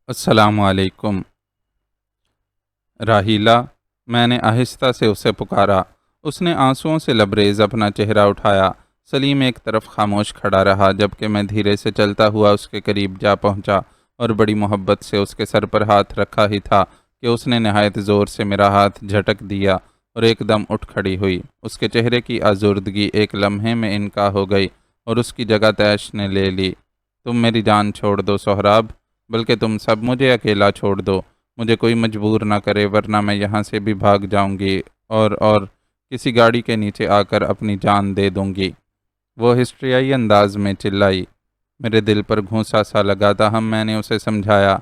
السلام علیکم راہیلا، میں نے آہستہ سے اسے پکارا۔ اس نے آنسوؤں سے لبریز اپنا چہرہ اٹھایا۔ سلیم ایک طرف خاموش کھڑا رہا جبکہ میں دھیرے سے چلتا ہوا اس کے قریب جا پہنچا اور بڑی محبت سے اس کے سر پر ہاتھ رکھا ہی تھا کہ اس نے نہایت زور سے میرا ہاتھ جھٹک دیا اور ایک دم اٹھ کھڑی ہوئی۔ اس کے چہرے کی آزردگی ایک لمحے میں انکا ہو گئی اور اس کی جگہ تیش نے لے لی۔ تم میری جان چھوڑ دو سہراب، بلکہ تم سب مجھے اکیلا چھوڑ دو۔ مجھے کوئی مجبور نہ کرے ورنہ میں یہاں سے بھی بھاگ جاؤں گی اور کسی گاڑی کے نیچے آ کر اپنی جان دے دوں گی، وہ ہسٹریائی انداز میں چلائی۔ میرے دل پر گھونسا سا لگا تاہم میں نے اسے سمجھایا۔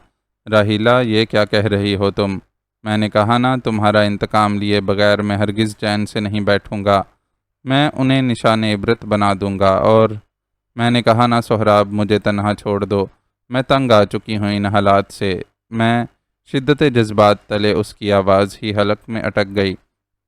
راہیلا، یہ کیا کہہ رہی ہو تم؟ میں نے کہا نا، تمہارا انتقام لیے بغیر میں ہرگز چین سے نہیں بیٹھوں گا۔ میں انہیں نشان عبرت بنا دوں گا۔ اور میں نے کہا نا سہراب، مجھے تنہا چھوڑ دو، میں تنگ آ چکی ہوں ان حالات سے۔ میں شدت جذبات تلے اس کی آواز ہی حلق میں اٹک گئی،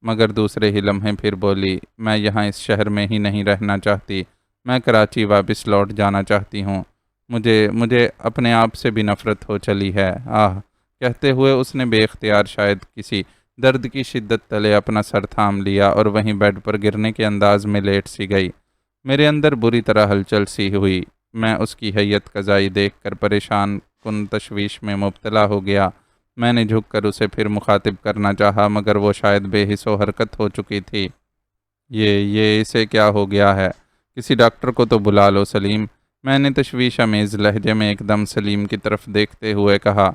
مگر دوسرے ہی لمحے پھر بولی، میں یہاں اس شہر میں ہی نہیں رہنا چاہتی، میں کراچی واپس لوٹ جانا چاہتی ہوں۔ مجھے اپنے آپ سے بھی نفرت ہو چلی ہے۔ آہ، کہتے ہوئے اس نے بے اختیار شاید کسی درد کی شدت تلے اپنا سر تھام لیا اور وہیں بیڈ پر گرنے کے انداز میں لیٹ سی گئی۔ میرے اندر بری طرح ہلچل سی ہوئی۔ میں اس کی حیت قضائی دیکھ کر پریشان کن تشویش میں مبتلا ہو گیا۔ میں نے جھک کر اسے پھر مخاطب کرنا چاہا مگر وہ شاید بے حس و حرکت ہو چکی تھی۔ یہ اسے کیا ہو گیا ہے؟ کسی ڈاکٹر کو تو بلا لو سلیم، میں نے تشویش آمیز لہجے میں ایک دم سلیم کی طرف دیکھتے ہوئے کہا۔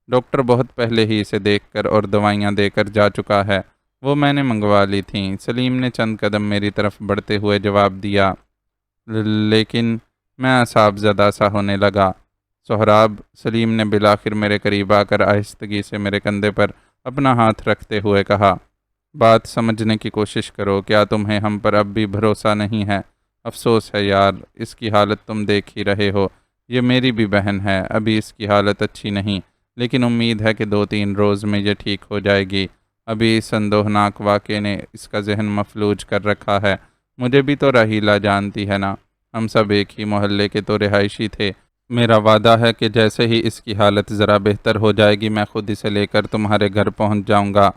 ڈاکٹر بہت پہلے ہی اسے دیکھ کر اور دوائیاں دے کر جا چکا ہے، وہ میں نے منگوا لی تھیں۔ سلیم نے چند قدم میری طرف بڑھتے ہوئے جواب دیا۔ لیکن میں اعصاب زدہ سا ہونے لگا۔ سہراب، سلیم نے بالآخر میرے قریب آ کر آہستگی سے میرے کندھے پر اپنا ہاتھ رکھتے ہوئے کہا، بات سمجھنے کی کوشش کرو، کیا تمہیں ہم پر اب بھی بھروسہ نہیں ہے؟ افسوس ہے یار، اس کی حالت تم دیکھ ہی رہے ہو، یہ میری بھی بہن ہے، ابھی اس کی حالت اچھی نہیں، لیکن امید ہے کہ 2-3 روز میں یہ ٹھیک ہو جائے گی۔ ابھی اس اندوہناک واقعے نے اس کا ذہن مفلوج کر رکھا ہے۔ مجھے بھی تو راہیلا جانتی ہے نا، ہم سب ایک ہی محلے کے تو رہائشی تھے۔ میرا وعدہ ہے کہ جیسے ہی اس کی حالت ذرا بہتر ہو جائے گی میں خود اسے لے کر تمہارے گھر پہنچ جاؤں گا،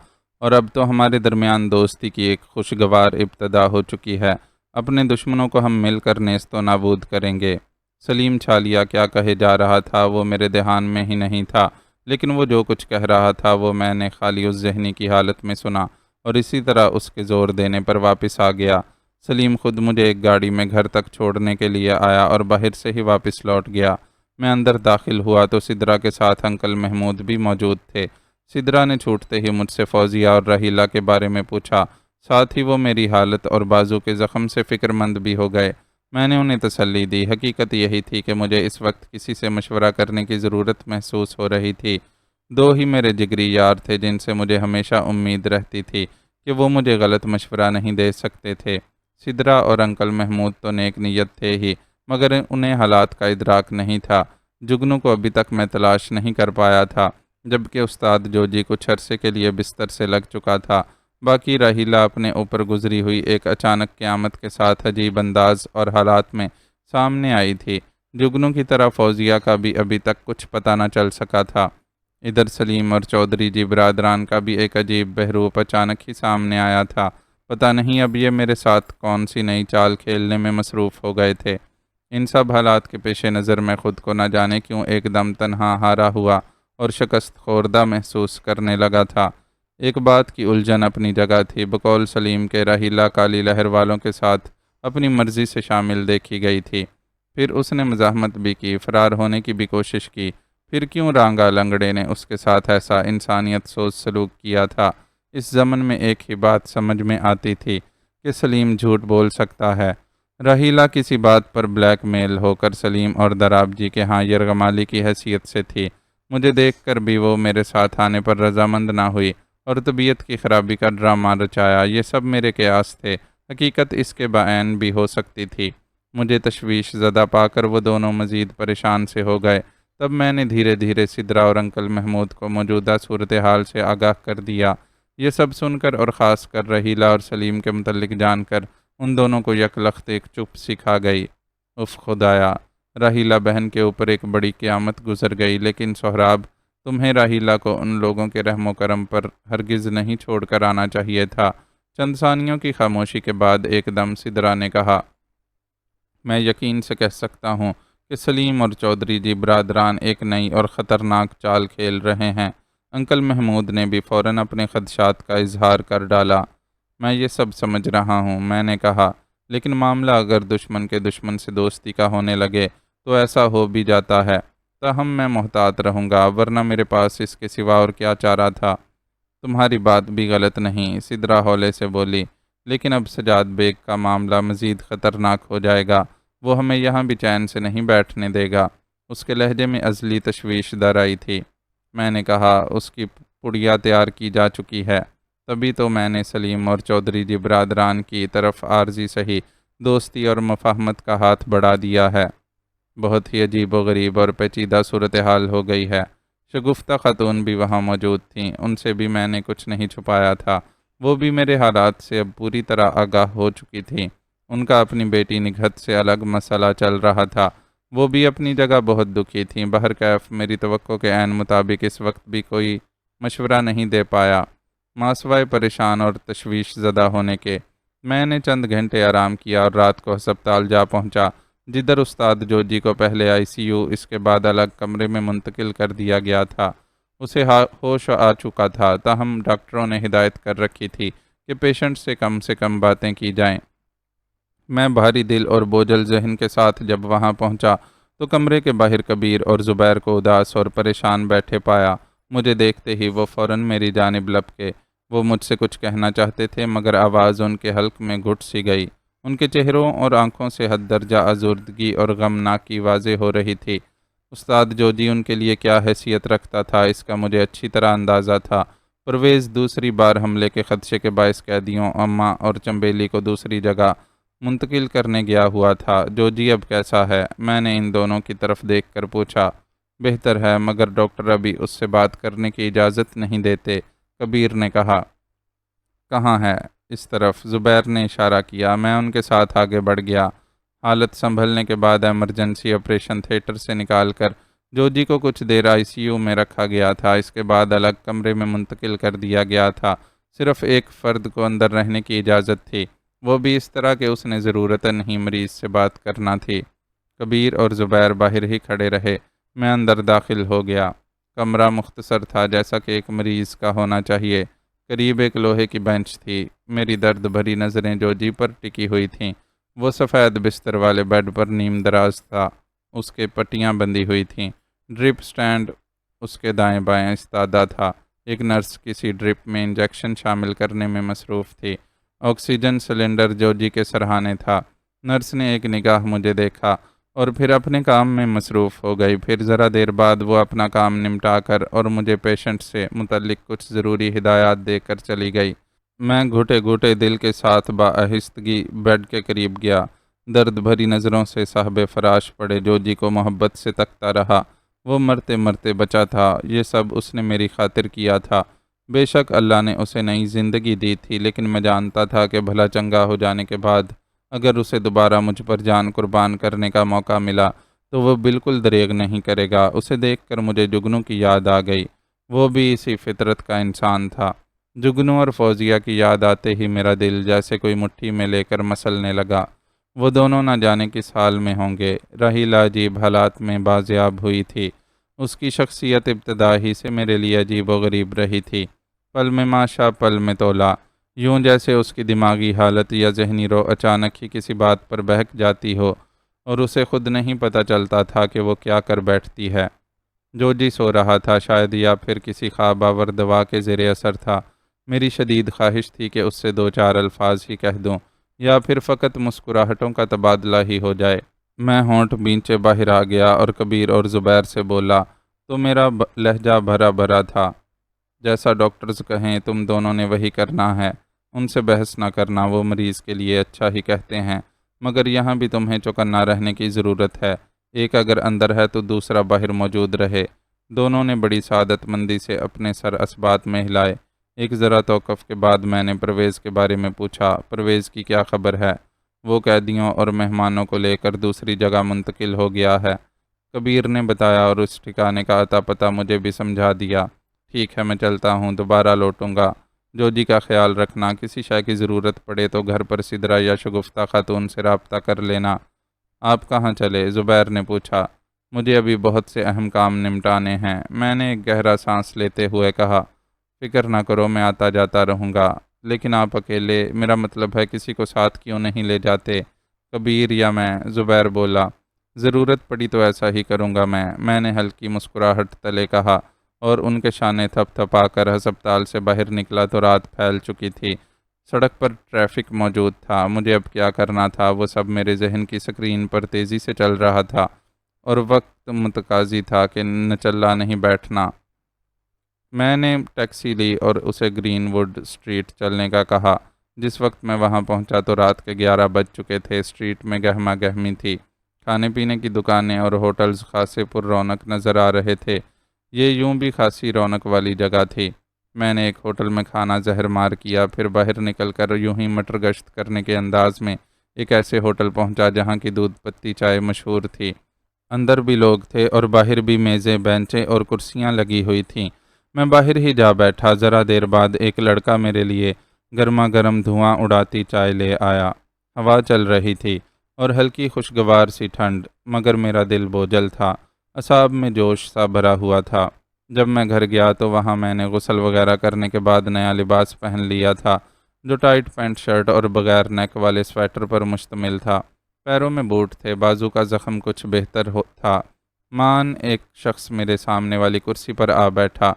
اور اب تو ہمارے درمیان دوستی کی ایک خوشگوار ابتدا ہو چکی ہے۔ اپنے دشمنوں کو ہم مل کر نیست و نابود کریں گے۔ سلیم چھالیا کیا کہے جا رہا تھا وہ میرے دھیان میں ہی نہیں تھا، لیکن وہ جو کچھ کہہ رہا تھا وہ میں نے خالی اس ذہنی کی حالت میں سنا اور اسی طرح اس کے زور دینے پر واپس آ گیا۔ سلیم خود مجھے ایک گاڑی میں گھر تک چھوڑنے کے لیے آیا اور باہر سے ہی واپس لوٹ گیا۔ میں اندر داخل ہوا تو سدرا کے ساتھ انکل محمود بھی موجود تھے۔ سدرا نے چھوٹتے ہی مجھ سے فوزیہ اور راہیلا کے بارے میں پوچھا، ساتھ ہی وہ میری حالت اور بازو کے زخم سے فکر مند بھی ہو گئے۔ میں نے انہیں تسلی دی۔ حقیقت یہی تھی کہ مجھے اس وقت کسی سے مشورہ کرنے کی ضرورت محسوس ہو رہی تھی۔ 2 ہی میرے جگری یار تھے جن سے مجھے ہمیشہ امید رہتی تھی کہ وہ مجھے غلط مشورہ نہیں دے سکتے تھے۔ سدرا اور انکل محمود تو نیک نیت تھے ہی، مگر انہیں حالات کا ادراک نہیں تھا۔ جگنو کو ابھی تک میں تلاش نہیں کر پایا تھا، جبکہ استاد جوجی کچھ عرصے کے لیے بستر سے لگ چکا تھا۔ باقی راہیلا اپنے اوپر گزری ہوئی ایک اچانک قیامت کے ساتھ عجیب انداز اور حالات میں سامنے آئی تھی۔ جگنو کی طرح فوزیہ کا بھی ابھی تک کچھ پتہ نہ چل سکا تھا۔ ادھر سلیم اور چودھری جی برادران کا بھی ایک عجیب بحروپ اچانک ہی سامنے آیا تھا۔ پتہ نہیں اب یہ میرے ساتھ کون سی نئی چال کھیلنے میں مصروف ہو گئے تھے۔ ان سب حالات کے پیش نظر میں خود کو نہ جانے کیوں ایک دم تنہا ہارا ہوا اور شکست خوردہ محسوس کرنے لگا تھا۔ ایک بات کی الجھن اپنی جگہ تھی۔ بقول سلیم کے راہیلا کالی لہر والوں کے ساتھ اپنی مرضی سے شامل دیکھی گئی تھی، پھر اس نے مزاحمت بھی کی، فرار ہونے کی بھی کوشش کی، پھر کیوں رانگا لنگڑے نے اس کے ساتھ ایسا انسانیت سوز سلوک کیا تھا؟ اس ضمن میں ایک ہی بات سمجھ میں آتی تھی کہ سلیم جھوٹ بول سکتا ہے۔ راہیلا کسی بات پر بلیک میل ہو کر سلیم اور دراب جی کے ہاں یرغمالی کی حیثیت سے تھی۔ مجھے دیکھ کر بھی وہ میرے ساتھ آنے پر رضامند نہ ہوئی اور طبیعت کی خرابی کا ڈرامہ رچایا۔ یہ سب میرے قیاس تھے، حقیقت اس کے بعین بھی ہو سکتی تھی۔ مجھے تشویش زدہ پا کر وہ دونوں مزید پریشان سے ہو گئے۔ تب میں نے دھیرے دھیرے سدرا اور انکل محمود کو موجودہ صورتحال سے آگاہ کر دیا۔ یہ سب سن کر اور خاص کر راہیلا اور سلیم کے متعلق جان کر ان دونوں کو یک لخت ایک چپ سی کھا گئی۔ اف خدایا! راہیلہ بہن کے اوپر ایک بڑی قیامت گزر گئی، لیکن سہراب، تمہیں راہیلہ کو ان لوگوں کے رحم و کرم پر ہرگز نہیں چھوڑ کر آنا چاہیے تھا۔ چند ثانیوں کی خاموشی کے بعد ایک دم سدرا نے کہا، میں یقین سے کہہ سکتا ہوں کہ سلیم اور چودھری جی برادران ایک نئی اور خطرناک چال کھیل رہے ہیں۔ انکل محمود نے بھی فوراً اپنے خدشات کا اظہار کر ڈالا۔ میں یہ سب سمجھ رہا ہوں، میں نے کہا، لیکن معاملہ اگر دشمن کے دشمن سے دوستی کا ہونے لگے تو ایسا ہو بھی جاتا ہے، تاہم میں محتاط رہوں گا، ورنہ میرے پاس اس کے سوا اور کیا چارہ تھا۔ تمہاری بات بھی غلط نہیں، سدرا ہولے سے بولی، لیکن اب سجاد بیگ کا معاملہ مزید خطرناک ہو جائے گا، وہ ہمیں یہاں بھی چین سے نہیں بیٹھنے دے گا۔ اس کے لہجے میں ازلی تشویش در آئی تھی۔ میں نے کہا، اس کی پڑیا تیار کی جا چکی ہے، تبھی تو میں نے سلیم اور چودھری جی برادران کی طرف عارضی صحیح دوستی اور مفاہمت کا ہاتھ بڑھا دیا ہے۔ بہت ہی عجیب و غریب اور پیچیدہ صورتحال ہو گئی ہے۔ شگفتہ خاتون بھی وہاں موجود تھیں، ان سے بھی میں نے کچھ نہیں چھپایا تھا، وہ بھی میرے حالات سے اب پوری طرح آگاہ ہو چکی تھی۔ ان کا اپنی بیٹی نگہت سے الگ مسئلہ چل رہا تھا، وہ بھی اپنی جگہ بہت دکھی تھیں۔ بہرکیف میری توقع کے عین مطابق اس وقت بھی کوئی مشورہ نہیں دے پایا۔ ماسوائے پریشان اور تشویش زدہ ہونے کے میں نے چند گھنٹے آرام کیا اور رات کو ہسپتال جا پہنچا، جدھر استاد جوجی کو پہلے ICU، اس کے بعد الگ کمرے میں منتقل کر دیا گیا تھا۔ اسے ہوش آ چکا تھا، تاہم ڈاکٹروں نے ہدایت کر رکھی تھی کہ پیشنٹ سے کم باتیں کی جائیں۔ میں بھاری دل اور بوجھل ذہن کے ساتھ جب وہاں پہنچا تو کمرے کے باہر کبیر اور زبیر کو اداس اور پریشان بیٹھے پایا۔ مجھے دیکھتے ہی وہ فوراً میری جانب لپکے۔ وہ مجھ سے کچھ کہنا چاہتے تھے، مگر آواز ان کے حلق میں گھٹ سی گئی۔ ان کے چہروں اور آنکھوں سے حد درجہ آزردگی اور غمناکی واضح ہو رہی تھی۔ استاد جوجی ان کے لیے کیا حیثیت رکھتا تھا، اس کا مجھے اچھی طرح اندازہ تھا۔ پرویز دوسری بار حملے کے خدشے کے باعث قیدیوں اماں اور چمبیلی کو دوسری جگہ منتقل کرنے گیا ہوا تھا۔ جوجی اب کیسا ہے؟ میں نے ان دونوں کی طرف دیکھ کر پوچھا۔ بہتر ہے، مگر ڈاکٹر ابھی اس سے بات کرنے کی اجازت نہیں دیتے، کبیر نے کہا۔ کہاں ہے؟ اس طرف، زبیر نے اشارہ کیا۔ میں ان کے ساتھ آگے بڑھ گیا۔ حالت سنبھلنے کے بعد ایمرجنسی آپریشن تھیٹر سے نکال کر جوجی کو کچھ دیر ICU میں رکھا گیا تھا، اس کے بعد الگ کمرے میں منتقل کر دیا گیا تھا۔ صرف ایک فرد کو اندر رہنے کی اجازت تھی، وہ بھی اس طرح کہ اس نے ضرورتاً ہی مریض سے بات کرنا تھی۔ کبیر اور زبیر باہر ہی کھڑے رہے، میں اندر داخل ہو گیا۔ کمرہ مختصر تھا، جیسا کہ ایک مریض کا ہونا چاہیے۔ قریب ایک لوہے کی بینچ تھی۔ میری درد بھری نظریں جوجی پر ٹکی ہوئی تھیں۔ وہ سفید بستر والے بیڈ پر نیم دراز تھا، اس کے پٹیاں بندھی ہوئی تھیں۔ ڈرپ سٹینڈ اس کے دائیں بائیں استادہ تھا۔ ایک نرس کسی ڈرپ میں انجیکشن شامل کرنے میں مصروف تھی۔ آکسیجن سلنڈر جوجی کے سرہانے تھا۔ نرس نے ایک نگاہ مجھے دیکھا اور پھر اپنے کام میں مصروف ہو گئی۔ پھر ذرا دیر بعد وہ اپنا کام نمٹا کر اور مجھے پیشنٹ سے متعلق کچھ ضروری ہدایات دے کر چلی گئی۔ میں گھٹے گھٹے دل کے ساتھ بآہستگی بیڈ کے قریب گیا۔ درد بھری نظروں سے صاحب فراش پڑے جوجی کو محبت سے تکتا رہا۔ وہ مرتے مرتے بچا تھا، یہ سب اس نے میری خاطر کیا تھا۔ بے شک اللہ نے اسے نئی زندگی دی تھی، لیکن میں جانتا تھا کہ بھلا چنگا ہو جانے کے بعد اگر اسے دوبارہ مجھ پر جان قربان کرنے کا موقع ملا تو وہ بالکل دریغ نہیں کرے گا۔ اسے دیکھ کر مجھے جگنو کی یاد آ گئی، وہ بھی اسی فطرت کا انسان تھا۔ جگنو اور فوزیہ کی یاد آتے ہی میرا دل جیسے کوئی مٹھی میں لے کر مسلنے لگا۔ وہ دونوں نہ جانے کس حال میں ہوں گے۔ راہیلہ عجیب حالات میں بازیاب ہوئی تھی۔ اس کی شخصیت ابتدا ہی سے میرے لیے عجیب و غریب رہی تھی۔ پل میں ماشا، پل میں تولا، یوں جیسے اس کی دماغی حالت یا ذہنی رو اچانک ہی کسی بات پر بہک جاتی ہو اور اسے خود نہیں پتہ چلتا تھا کہ وہ کیا کر بیٹھتی ہے۔ جوجی سو رہا تھا شاید، یا پھر کسی خواب آور دوا کے زیر اثر تھا۔ میری شدید خواہش تھی کہ اس سے دو چار الفاظ ہی کہہ دوں، یا پھر فقط مسکراہٹوں کا تبادلہ ہی ہو جائے۔ میں ہونٹ بینچے باہر آ گیا اور کبیر اور زبیر سے بولا تو میرا لہجہ بھرا بھرا تھا۔ جیسا ڈاکٹرز کہیں تم دونوں نے وہی کرنا ہے، ان سے بحث نہ کرنا، وہ مریض کے لیے اچھا ہی کہتے ہیں، مگر یہاں بھی تمہیں چوکنا رہنے کی ضرورت ہے۔ ایک اگر اندر ہے تو دوسرا باہر موجود رہے۔ دونوں نے بڑی سعادت مندی سے اپنے سر اسبات میں ہلائے۔ ایک ذرا توقف کے بعد میں نے پرویز کے بارے میں پوچھا، پرویز کی کیا خبر ہے؟ وہ قیدیوں اور مہمانوں کو لے کر دوسری جگہ منتقل ہو گیا ہے۔ کبیر نے بتایا اور اس ٹھکانے کا اتا پتہ مجھے بھی سمجھا دیا۔ ٹھیک ہے، میں چلتا ہوں، دوبارہ لوٹوں گا۔ جوجی کا خیال رکھنا، کسی شے کی ضرورت پڑے تو گھر پر سدرا یا شگفتہ خاتون سے رابطہ کر لینا۔ آپ کہاں چلے؟ زبیر نے پوچھا۔ مجھے ابھی بہت سے اہم کام نمٹانے ہیں، میں نے ایک گہرا سانس لیتے ہوئے کہا۔ فکر نہ کرو، میں آتا جاتا رہوں گا، لیکن آپ اکیلے، میرا مطلب ہے کسی کو ساتھ کیوں نہیں لے جاتے؟ کبیر یا میں؟ زبیر بولا۔ ضرورت پڑی تو ایسا ہی کروں گا میں نے ہلکی مسکراہٹ تلے کہا، اور ان کے شانے تھپ تھپا کر ہسپتال سے باہر نکلا تو رات پھیل چکی تھی۔ سڑک پر ٹریفک موجود تھا، مجھے اب کیا کرنا تھا وہ سب میرے ذہن کی سکرین پر تیزی سے چل رہا تھا، اور وقت متقاضی تھا کہ نہ چلا نہیں بیٹھنا۔ میں نے ٹیکسی لی اور اسے گرین ووڈ اسٹریٹ چلنے کا کہا۔ جس وقت میں وہاں پہنچا تو رات کے 11 بج چکے تھے۔ اسٹریٹ میں گہما گہمی تھی، کھانے پینے کی دکانیں اور ہوٹلز خاصے پر رونق نظر آ رہے تھے۔ یہ یوں بھی خاصی رونق والی جگہ تھی۔ میں نے ایک ہوٹل میں کھانا زہر مار کیا، پھر باہر نکل کر یوں ہی مٹر گشت کرنے کے انداز میں ایک ایسے ہوٹل پہنچا جہاں کی دودھ پتی چائے مشہور تھی۔ اندر بھی لوگ تھے اور باہر بھی میزیں، بینچیں اور کرسیاں لگی ہوئی تھیں۔ میں باہر ہی جا بیٹھا۔ ذرا دیر بعد ایک لڑکا میرے لیے گرما گرم دھواں اڑاتی چائے لے آیا۔ ہوا چل رہی تھی اور ہلکی خوشگوار سی ٹھنڈ، مگر میرا دل بوجھل تھا، اعصاب میں جوش سا بھرا ہوا تھا۔ جب میں گھر گیا تو وہاں میں نے غسل وغیرہ کرنے کے بعد نیا لباس پہن لیا تھا، جو ٹائٹ پینٹ شرٹ اور بغیر نیک والے سویٹر پر مشتمل تھا۔ پیروں میں بوٹ تھے، بازو کا زخم کچھ بہتر تھا۔ مان ایک شخص میرے سامنے والی کرسی پر آ بیٹھا۔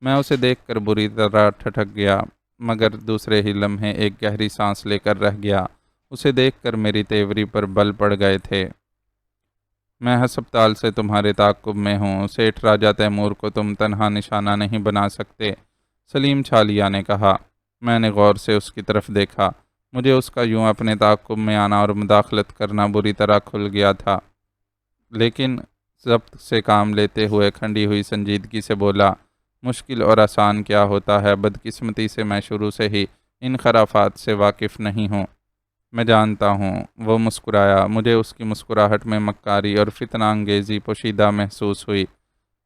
میں اسے دیکھ کر بری طرح ٹھٹک گیا، مگر دوسرے ہی لمحے ایک گہری سانس لے کر رہ گیا۔ اسے دیکھ کر میری تیوری پر بل پڑ گئے تھے۔ میں ہسپتال سے تمہارے تعاقب میں ہوں، سیٹھ راجہ تیمور کو تم تنہا نشانہ نہیں بنا سکتے، سلیم چھالیا نے کہا۔ میں نے غور سے اس کی طرف دیکھا۔ مجھے اس کا یوں اپنے تعاقب میں آنا اور مداخلت کرنا بری طرح کھل گیا تھا، لیکن ضبط سے کام لیتے ہوئے کھنڈی ہوئی سنجیدگی سے بولا، مشکل اور آسان کیا ہوتا ہے، بدقسمتی سے میں شروع سے ہی ان خرافات سے واقف نہیں ہوں۔ میں جانتا ہوں۔ وہ مسکرایا۔ مجھے اس کی مسکراہٹ میں مکاری اور فتنہ انگیزی پوشیدہ محسوس ہوئی،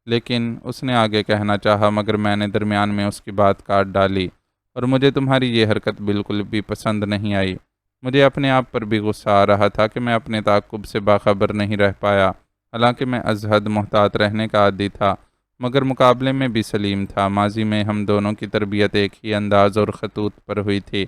لیکن اس نے آگے کہنا چاہا، مگر میں نے درمیان میں اس کی بات کاٹ ڈالی، اور مجھے تمہاری یہ حرکت بالکل بھی پسند نہیں آئی۔ مجھے اپنے آپ پر بھی غصہ آ رہا تھا کہ میں اپنے تعاقب سے باخبر نہیں رہ پایا، حالانکہ میں از حد محتاط رہنے کا عادی تھا، مگر مقابلے میں بھی سلیم تھا۔ ماضی میں ہم دونوں کی تربیت ایک ہی انداز اور خطوط پر ہوئی تھی۔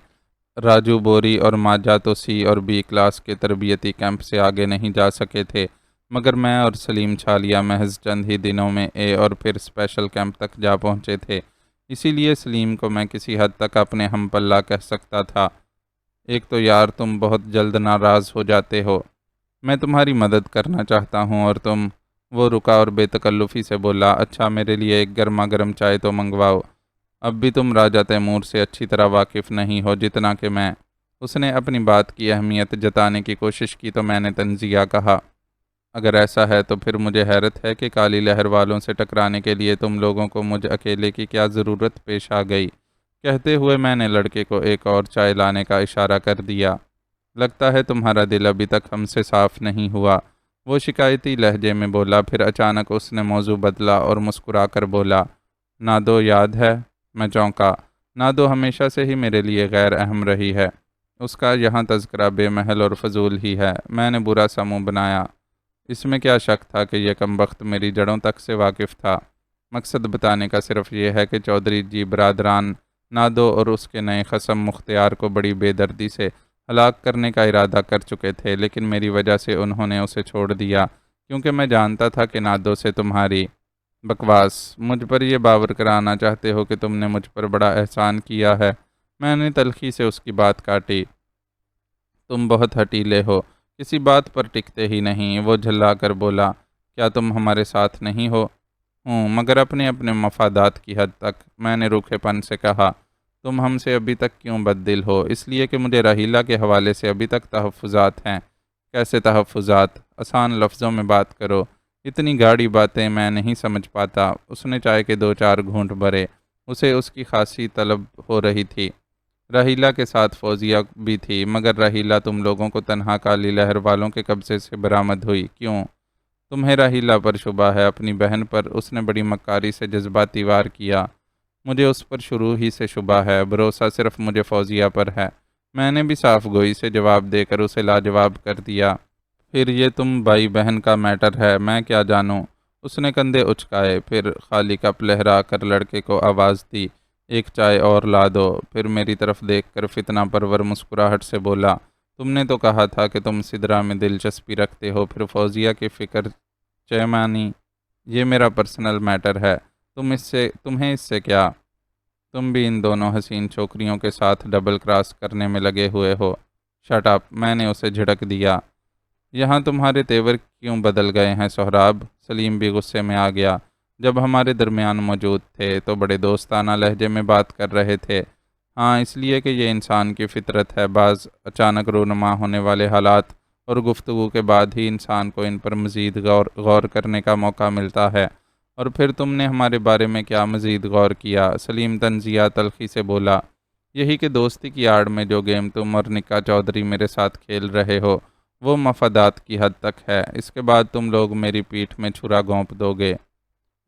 راجو بوری اور ماجا تو سی اور بی کلاس کے تربیتی کیمپ سے آگے نہیں جا سکے تھے، مگر میں اور سلیم چھالیا محض چند ہی دنوں میں اے اور پھر اسپیشل کیمپ تک جا پہنچے تھے۔ اسی لیے سلیم کو میں کسی حد تک اپنے ہم پلہ کہہ سکتا تھا۔ ایک تو یار تم بہت جلد ناراض ہو جاتے ہو، میں تمہاری مدد کرنا چاہتا ہوں اور تم۔ وہ رکا اور بے تکلفی سے بولا، اچھا میرے لیے ایک گرما گرم چائے تو منگواؤ، اب بھی تم راجہ تیمور سے اچھی طرح واقف نہیں ہو جتنا کہ میں۔ اس نے اپنی بات کی اہمیت جتانے کی کوشش کی تو میں نے تنزیہ کہا، اگر ایسا ہے تو پھر مجھے حیرت ہے کہ کالی لہر والوں سے ٹکرانے کے لیے تم لوگوں کو مجھ اکیلے کی کیا ضرورت پیش آ گئی۔ کہتے ہوئے میں نے لڑکے کو ایک اور چائے لانے کا اشارہ کر دیا۔ لگتا ہے تمہارا دل ابھی تک ہم سے صاف نہیں ہوا، وہ شکایتی لہجے میں بولا۔ پھر اچانک اس نے موضوع بدلا اور مسکرا کر بولا، نادو یاد ہے؟ میں چونکا۔ نادو ہمیشہ سے ہی میرے لیے غیر اہم رہی ہے، اس کا یہاں تذکرہ بے محل اور فضول ہی ہے۔ میں نے برا سا منہ بنایا۔ اس میں کیا شک تھا کہ یہ کمبخت میری جڑوں تک سے واقف تھا۔ مقصد بتانے کا صرف یہ ہے کہ چودھری جی برادران نادو اور اس کے نئے خصم مختیار کو بڑی بے دردی سے ہلاک کرنے کا ارادہ کر چکے تھے، لیکن میری وجہ سے انہوں نے اسے چھوڑ دیا، کیونکہ میں جانتا تھا کہ نادو سے تمہاری بکواس۔ مجھ پر یہ باور کرانا چاہتے ہو کہ تم نے مجھ پر بڑا احسان کیا ہے؟ میں نے تلخی سے اس کی بات کاٹی۔ تم بہت ہٹیلے ہو، کسی بات پر ٹکتے ہی نہیں۔ وہ جھلا کر بولا، کیا تم ہمارے ساتھ نہیں ہو؟ ہوں، مگر اپنے اپنے مفادات کی حد تک۔ میں نے روکھے پن سے کہا، تم ہم سے ابھی تک کیوں بد دل ہو؟ اس لیے کہ مجھے راحیلہ کے حوالے سے ابھی تک تحفظات ہیں۔ کیسے تحفظات؟ آسان لفظوں میں بات کرو، اتنی گاڑی باتیں میں نہیں سمجھ پاتا۔ اس نے چائے کے 2-4 گھونٹ بھرے، اسے اس کی خاصی طلب ہو رہی تھی۔ رحیلہ کے ساتھ فوزیہ بھی تھی، مگر رحیلہ تم لوگوں کو تنہا کالی لہر والوں کے قبضے سے برآمد ہوئی کیوں؟ تمہیں رحیلہ پر شبہ ہے، اپنی بہن پر اس نے بڑی مکاری سے جذباتی وار کیا۔ مجھے اس پر شروع ہی سے شبہ ہے، بھروسہ صرف مجھے فوزیہ پر ہے۔ میں نے بھی صاف گوئی سے جواب دے کر اسے لاجواب کر دیا۔ پھر یہ تم بھائی بہن کا میٹر ہے، میں کیا جانوں؟ اس نے کندھے اچکائے، پھر خالی کپ لہرا کر لڑکے کو آواز دی، ایک چائے اور لا دو۔ پھر میری طرف دیکھ کر فتنہ پرور مسکراہٹ سے بولا، تم نے تو کہا تھا کہ تم سدرا میں دلچسپی رکھتے ہو، پھر فوزیہ کی فکر چیمانی، یہ میرا پرسنل میٹر ہے، تمہیں اس سے کیا؟ تم بھی ان دونوں حسین چھوکریوں کے ساتھ ڈبل کراس کرنے میں لگے ہوئے ہو۔ شٹ اپ، میں نے اسے جھڑک دیا۔ یہاں تمہارے تیور کیوں بدل گئے ہیں سہراب؟ سلیم بھی غصے میں آ گیا۔ جب ہمارے درمیان موجود تھے تو بڑے دوستانہ لہجے میں بات کر رہے تھے۔ ہاں، اس لیے کہ یہ انسان کی فطرت ہے، بعض اچانک رونما ہونے والے حالات اور گفتگو کے بعد ہی انسان کو ان پر مزید غور کرنے کا موقع ملتا ہے۔ اور پھر تم نے ہمارے بارے میں کیا مزید غور کیا؟ سلیم طنزیہ تلخی سے بولا، یہی کہ دوستی کی آڑ میں جو گیم تم اور نکا چودھری میرے ساتھ کھیل رہے ہو وہ مفادات کی حد تک ہے، اس کے بعد تم لوگ میری پیٹھ میں چھرا گھونپ دو گے۔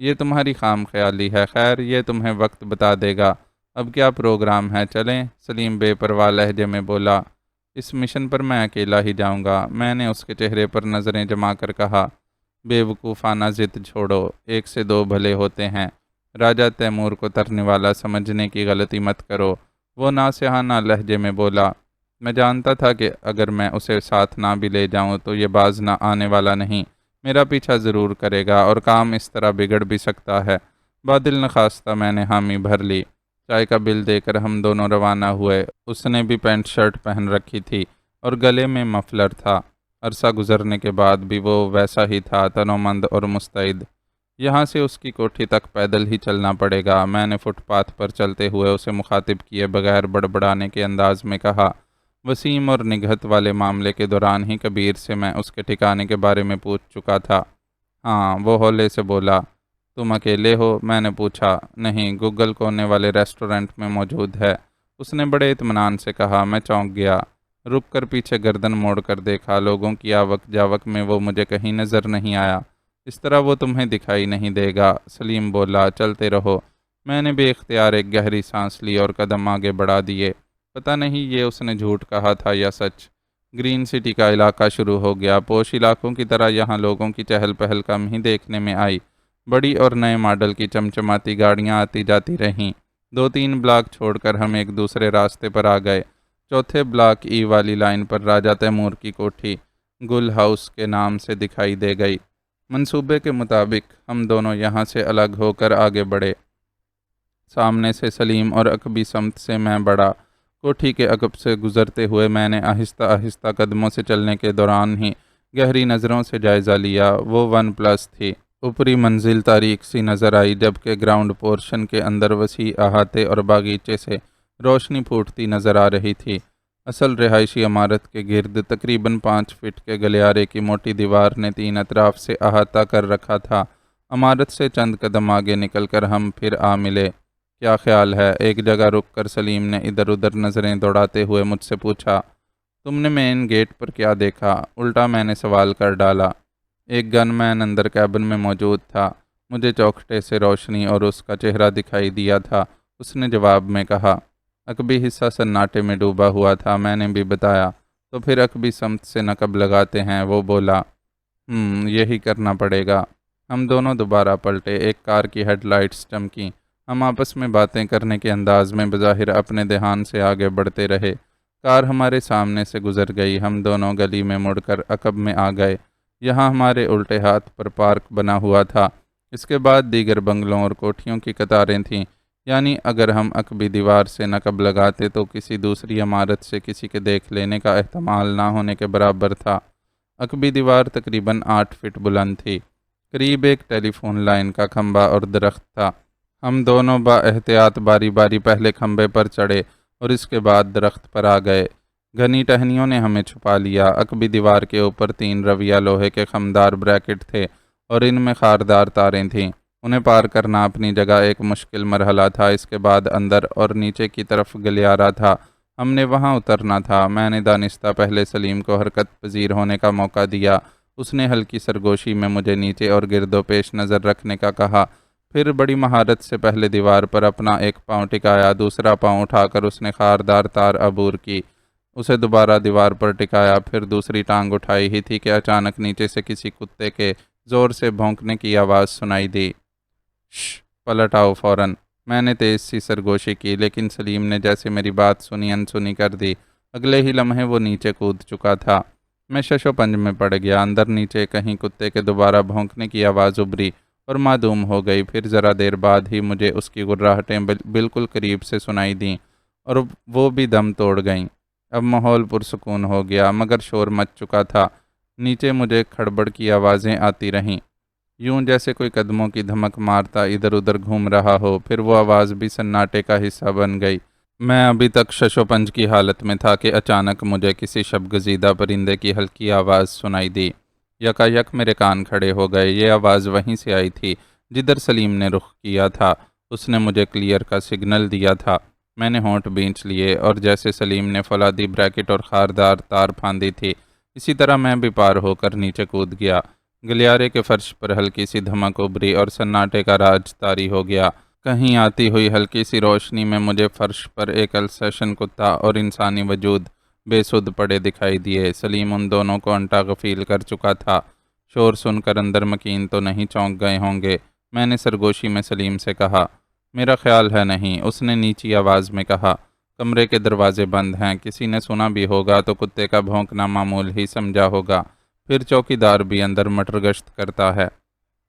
یہ تمہاری خام خیالی ہے، خیر یہ تمہیں وقت بتا دے گا۔ اب کیا پروگرام ہے، چلیں؟ سلیم بے پرواہ لہجے میں بولا، اس مشن پر میں اکیلا ہی جاؤں گا۔ میں نے اس کے چہرے پر نظریں جما کر کہا، بے وقوفانہ ضد چھوڑو، ایک سے دو بھلے ہوتے ہیں۔ راجہ تیمور کو ترنے والا سمجھنے کی غلطی مت کرو۔ وہ ناصحانہ لہجے میں بولا، میں جانتا تھا کہ اگر میں اسے ساتھ نہ بھی لے جاؤں تو یہ باز نہ آنے والا نہیں، میرا پیچھا ضرور کرے گا اور کام اس طرح بگڑ بھی سکتا ہے۔ بادل نخواستہ میں نے حامی بھر لی۔ چائے کا بل دے کر ہم دونوں روانہ ہوئے۔ اس نے بھی پینٹ شرٹ پہن رکھی تھی اور گلے میں مفلر تھا۔ عرصہ گزرنے کے بعد بھی وہ ویسا ہی تھا، تنومند اور مستعد۔ یہاں سے اس کی کوٹھی تک پیدل ہی چلنا پڑے گا۔ میں نے فٹ پاتھ پر چلتے ہوئے اسے مخاطب کیے بغیر بڑبڑانے کے انداز میں کہا، وسیم اور نگہت والے معاملے کے دوران ہی کبیر سے میں اس کے ٹھکانے کے بارے میں پوچھ چکا تھا۔ ہاں، وہ ہولے سے بولا۔ تم اکیلے ہو؟ میں نے پوچھا۔ نہیں، گوگل کونے والے ریسٹورنٹ میں موجود ہے، اس نے بڑے اطمینان سے کہا۔ میں چونک گیا، رک کر پیچھے گردن موڑ کر دیکھا۔ لوگوں کی آوک جاوک میں وہ مجھے کہیں نظر نہیں آیا۔ اس طرح وہ تمہیں دکھائی نہیں دے گا، سلیم بولا۔ چلتے رہو۔ میں نے بے اختیار ایک گہری سانس لی اور قدم آگے بڑھا دیے۔ پتہ نہیں یہ اس نے جھوٹ کہا تھا یا سچ۔ گرین سٹی کا علاقہ شروع ہو گیا۔ پوش علاقوں کی طرح یہاں لوگوں کی چہل پہل کم ہی دیکھنے میں آئی۔ بڑی اور نئے ماڈل کی چمچماتی گاڑیاں آتی جاتی رہیں۔ 2-3 بلاک چھوڑ کر ہم ایک دوسرے راستے پر آ گئے۔ چوتھے بلاک ای والی لائن پر راجہ تیمور کی کوٹھی گل ہاؤس کے نام سے دکھائی دے گئی۔ منصوبے کے مطابق ہم دونوں یہاں سے الگ ہو کر آگے بڑھے۔ سامنے سے سلیم اور عقبی سمت سے میں بڑھا۔ کوٹھی کے عقب سے گزرتے ہوئے میں نے آہستہ آہستہ قدموں سے چلنے کے دوران ہی گہری نظروں سے جائزہ لیا۔ وہ 1+ تھی۔ اوپری منزل تاریک سی نظر آئی، جبکہ گراؤنڈ پورشن کے اندر وسیع احاطے اور باغیچے سے روشنی پھوٹتی نظر آ رہی تھی۔ اصل رہائشی عمارت کے گرد تقریباً 5 فٹ کے گلیارے کی موٹی دیوار نے 3 اطراف سے احاطہ کر رکھا تھا۔ عمارت سے چند قدم آگے نکل کر ہم پھر آ ملے۔ کیا خیال ہے؟ ایک جگہ رک کر سلیم نے ادھر ادھر نظریں دوڑاتے ہوئے مجھ سے پوچھا۔ تم نے مین گیٹ پر کیا دیکھا؟ الٹا میں نے سوال کر ڈالا۔ ایک گن مین اندر کیبن میں موجود تھا۔ مجھے چوکھٹے سے روشنی اور اس کا چہرہ دکھائی دیا تھا۔ اس نے جواب میں کہا۔ عقبی حصہ سناٹے میں ڈوبا ہوا تھا۔ میں نے بھی بتایا۔ تو پھر عقبی سمت سے نقب لگاتے ہیں، وہ بولا۔ یہی کرنا پڑے گا۔ ہم دونوں دوبارہ پلٹے۔ ایک کار کی ہیڈ لائٹس چمکیں۔ ہم آپس میں باتیں کرنے کے انداز میں بظاہر اپنے دھیان سے آگے بڑھتے رہے۔ کار ہمارے سامنے سے گزر گئی۔ ہم دونوں گلی میں مڑ کر عقب میں آ گئے۔ یہاں ہمارے الٹے ہاتھ پر پارک بنا ہوا تھا۔ اس کے بعد دیگر بنگلوں اور کوٹھیوں کی قطاریں تھیں، یعنی اگر ہم عقبی دیوار سے نقب لگاتے تو کسی دوسری عمارت سے کسی کے دیکھ لینے کا احتمال نہ ہونے کے برابر تھا۔ عقبی دیوار تقریباً 8 فٹ بلند تھی۔ قریب ایک ٹیلی فون لائن کا کھمبا اور درخت تھا۔ ہم دونوں با احتیاط باری باری پہلے کھمبے پر چڑھے اور اس کے بعد درخت پر آ گئے۔ گھنی ٹہنیوں نے ہمیں چھپا لیا۔ عقبی دیوار کے اوپر 3 رویہ لوہے کے خمدار بریکٹ تھے اور ان میں خاردار تاریں تھیں۔ انہیں پار کرنا اپنی جگہ ایک مشکل مرحلہ تھا۔ اس کے بعد اندر اور نیچے کی طرف گلیارہ تھا، ہم نے وہاں اترنا تھا۔ میں نے دانستہ پہلے سلیم کو حرکت پذیر ہونے کا موقع دیا۔ اس نے ہلکی سرگوشی میں مجھے نیچے اور گرد و پیش نظر رکھنے کا کہا، پھر بڑی مہارت سے پہلے دیوار پر اپنا ایک پاؤں ٹکایا، دوسرا پاؤں اٹھا کر اس نے خاردار تار عبور کی، اسے دوبارہ دیوار پر ٹکایا، پھر دوسری ٹانگ اٹھائی ہی تھی کہ اچانک نیچے سے کسی کتے کے زور سے بھونکنے کی آواز سنائی دی۔ شش، پلٹ آؤ فوراً۔ میں نے تیز سی سرگوشی کی، لیکن سلیم نے جیسے میری بات سنی انسنی کر دی۔ اگلے ہی لمحے وہ نیچے کود چکا تھا۔ میں شش و پنج میں پڑ گیا۔ اندر نیچے کہیں کتے کے دوبارہ بھونکنے کی آواز ابری اور معدوم ہو گئی۔ پھر ذرا دیر بعد ہی مجھے اس کی گرراہٹیں بالکل قریب سے سنائی دیں اور وہ بھی دم توڑ گئیں۔ اب ماحول پرسکون ہو گیا، مگر شور مچ چکا تھا۔ نیچے مجھے کھڑبڑ کی آوازیں آتی رہیں، یوں جیسے کوئی قدموں کی دھمک مارتا ادھر ادھر گھوم رہا ہو۔ پھر وہ آواز بھی سناٹے کا حصہ بن گئی۔ میں ابھی تک شش و پنج کی حالت میں تھا کہ اچانک مجھے کسی شب گزیدہ پرندے کی ہلکی آواز سنائی دی۔ یکا یک میرے کان کھڑے ہو گئے۔ یہ آواز وہیں سے آئی تھی جدھر سلیم نے رخ کیا تھا۔ اس نے مجھے کلیئر کا سگنل دیا تھا۔ میں نے ہونٹ بینچ لیے اور جیسے سلیم نے فولادی بریکٹ اور خاردار تار پھاندی تھی، اسی طرح میں بھی پار ہو کر نیچے کود گیا۔ گلیارے کے فرش پر ہلکی سی دھمک ابری اور سناٹے کا راج طاری ہو گیا۔ کہیں آتی ہوئی ہلکی سی روشنی میں مجھے فرش پر ایک السیشن کتا اور انسانی وجود بے سدھ پڑے دکھائی دیے۔ سلیم ان دونوں کو انٹا غفیل کر چکا تھا۔ شور سن کر اندر مکین تو نہیں چونک گئے ہوں گے؟ میں نے سرگوشی میں سلیم سے کہا۔ میرا خیال ہے نہیں، اس نے نیچی آواز میں کہا۔ کمرے کے دروازے بند ہیں، کسی نے سنا بھی ہوگا تو کتے کا بھونکنا معمول ہی سمجھا ہوگا، پھر چوکی دار بھی اندر مٹر گشت کرتا ہے۔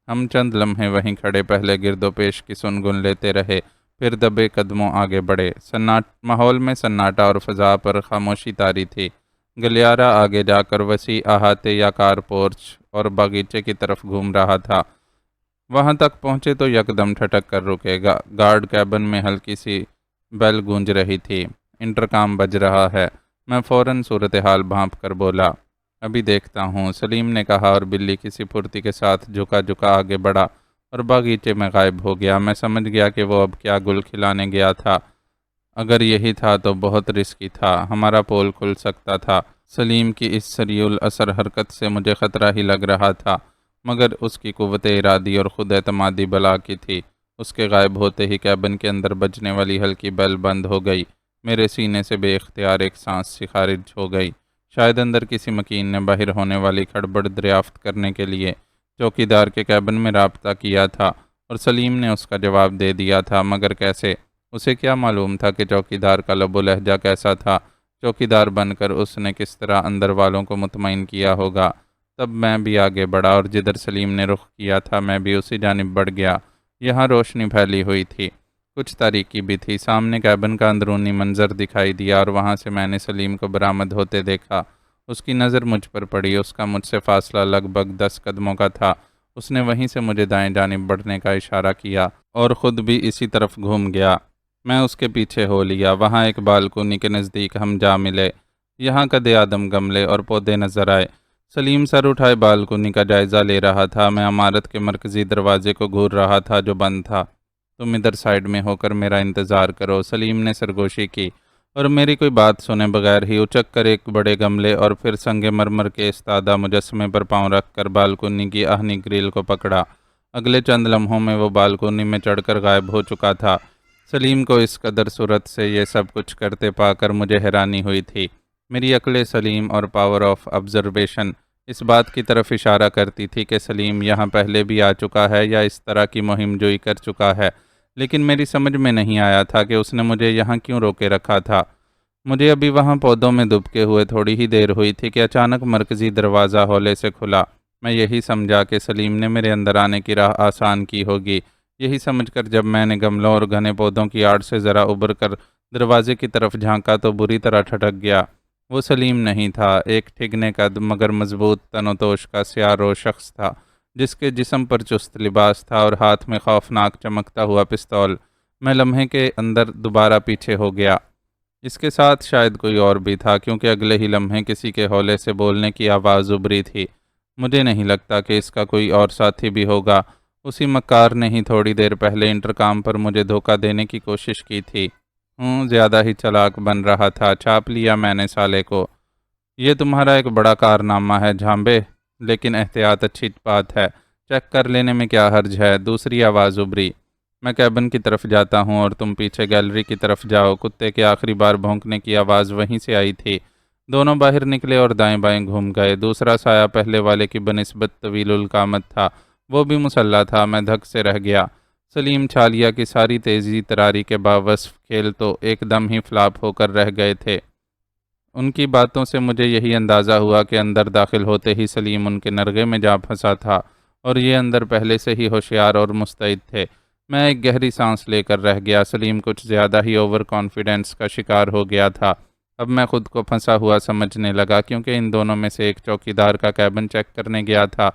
ہم چند لمحے وہیں کھڑے پہلے گرد و پیش کی سنگن لیتے رہے، پھر دبے قدموں آگے بڑھے۔ ماحول میں سناٹا اور فضا پر خاموشی طاری تھی۔ گلیارہ آگے جا کر وسیع احاطے یا کار پورچ اور باغیچے کی طرف گھوم رہا تھا۔ وہاں تک پہنچے تو یکدم ٹھٹک کر رکے گا۔ گارڈ کیبن میں ہلکی سی بیل گونج رہی تھی۔ انٹرکام بج رہا ہے۔ میں فوراً صورتحال بھانپ کر بولا، ابھی دیکھتا ہوں، سلیم نے کہا اور بلی کسی پھرتی کے ساتھ جھکا جھکا آگے بڑھا اور باغیچے میں غائب ہو گیا۔ میں سمجھ گیا کہ وہ اب کیا گل کھلانے گیا تھا۔ اگر یہی تھا تو بہت رسکی تھا، ہمارا پول کھل سکتا تھا۔ سلیم کی اس سریع الاثر حرکت سے مجھے خطرہ ہی لگ رہا تھا، مگر اس کی قوت ارادی اور خود اعتمادی بلا کی تھی۔ اس کے غائب ہوتے ہی کیبن کے اندر بجنے والی ہلکی بیل بند ہو گئی۔ میرے سینے سے بے اختیار ایک سانس سی خارج ہو گئی۔ شاید اندر کسی مکین نے باہر ہونے والی کھڑبڑ دریافت کرنے کے لیے چوکی دار کے کیبن میں رابطہ کیا تھا اور سلیم نے اس کا جواب دے دیا تھا، مگر کیسے؟ اسے کیا معلوم تھا کہ چوکی دار کا لب و لہجہ کیسا تھا؟ چوکی دار بن کر اس نے کس طرح اندر والوں کو مطمئن کیا ہوگا؟ تب میں بھی آگے بڑھا اور جدھر سلیم نے رخ کیا تھا میں بھی اسی جانب بڑھ گیا۔ یہاں روشنی پھیلی ہوئی تھی، کچھ تاریکی بھی تھی۔ سامنے کیبن کا اندرونی منظر دکھائی دیا اور وہاں سے میں نے سلیم کو برآمد ہوتے دیکھا۔ اس کی نظر مجھ پر پڑی۔ اس کا مجھ سے فاصلہ لگ بھگ 10 قدموں کا تھا۔ اس نے وہیں سے مجھے دائیں جانب بڑھنے کا اشارہ کیا اور خود بھی اسی طرف گھوم گیا۔ میں اس کے پیچھے ہو لیا۔ وہاں ایک بالکونی کے نزدیک ہم جا ملے۔ یہاں قد آدم گملے اور پودے نظر آئے۔ سلیم سر اٹھائے بالکونی کا جائزہ لے رہا تھا۔ میں عمارت کے مرکزی دروازے کو گھور رہا تھا جو بند تھا۔ تم ادھر سائیڈ میں ہو کر میرا انتظار کرو، سلیم نے سرگوشی کی اور میری کوئی بات سنے بغیر ہی اچک کر ایک بڑے گملے اور پھر سنگ مرمر کے استادہ مجسمے پر پاؤں رکھ کر بالکونی کی آہنی گریل کو پکڑا۔ اگلے چند لمحوں میں وہ بالکونی میں چڑھ کر غائب ہو چکا تھا۔ سلیم کو اس قدر صورت سے یہ سب کچھ کرتے پا کر مجھے حیرانی ہوئی تھی۔ میری عقل سلیم اور پاور آف آبزرویشن اس بات کی طرف اشارہ کرتی تھی کہ سلیم یہاں پہلے بھی آ چکا ہے یا اس طرح کی مہم جوئی کر چکا ہے، لیکن میری سمجھ میں نہیں آیا تھا کہ اس نے مجھے یہاں کیوں روکے رکھا تھا۔ مجھے ابھی وہاں پودوں میں دبکے ہوئے تھوڑی ہی دیر ہوئی تھی کہ اچانک مرکزی دروازہ ہولے سے کھلا۔ میں یہی سمجھا کہ سلیم نے میرے اندر آنے کی راہ آسان کی ہوگی۔ یہی سمجھ کر جب میں نے گملوں اور گھنے پودوں کی آڑ سے ذرا ابھر کر دروازے کی طرف جھانکا تو بری طرح ٹھٹک گیا۔ وہ سلیم نہیں تھا، ایک ٹھگنے قد مگر مضبوط تن و توش کا سیاہ رو شخص تھا، جس کے جسم پر چست لباس تھا اور ہاتھ میں خوفناک چمکتا ہوا پستول۔ میں لمحے کے اندر دوبارہ پیچھے ہو گیا۔ اس کے ساتھ شاید کوئی اور بھی تھا، کیونکہ اگلے ہی لمحے کسی کے ہولے سے بولنے کی آواز ابری تھی۔ مجھے نہیں لگتا کہ اس کا کوئی اور ساتھی بھی ہوگا۔ اسی مکار نے ہی تھوڑی دیر پہلے انٹرکام پر مجھے دھوکہ دینے کی کوشش کی تھی۔ زیادہ ہی چلاک بن رہا تھا، چھاپ لیا میں نے سالے کو۔ یہ تمہارا ایک بڑا کارنامہ ہے جھامبے، لیکن احتیاط اچھی بات ہے، چیک کر لینے میں کیا حرج ہے؟ دوسری آواز ابھری۔ میں کیبن کی طرف جاتا ہوں اور تم پیچھے گیلری کی طرف جاؤ۔ کتے کے آخری بار بھونکنے کی آواز وہیں سے آئی تھی۔ دونوں باہر نکلے اور دائیں بائیں گھوم گئے۔ دوسرا سایہ پہلے والے کی بنسبت طویل القامت تھا، وہ بھی مسلح تھا۔ میں دھک سے رہ گیا۔ سلیم چھالیا کی ساری تیزی تراری کے باوصف کھیل تو ایک دم ہی فلاپ ہو کر رہ گئے تھے۔ ان کی باتوں سے مجھے یہی اندازہ ہوا کہ اندر داخل ہوتے ہی سلیم ان کے نرغے میں جا پھنسا تھا، اور یہ اندر پہلے سے ہی ہوشیار اور مستعد تھے۔ میں ایک گہری سانس لے کر رہ گیا۔ سلیم کچھ زیادہ ہی اوور کانفیڈنس کا شکار ہو گیا تھا۔ اب میں خود کو پھنسا ہوا سمجھنے لگا، کیونکہ ان دونوں میں سے ایک چوکیدار کا کیبن چیک کرنے گیا تھا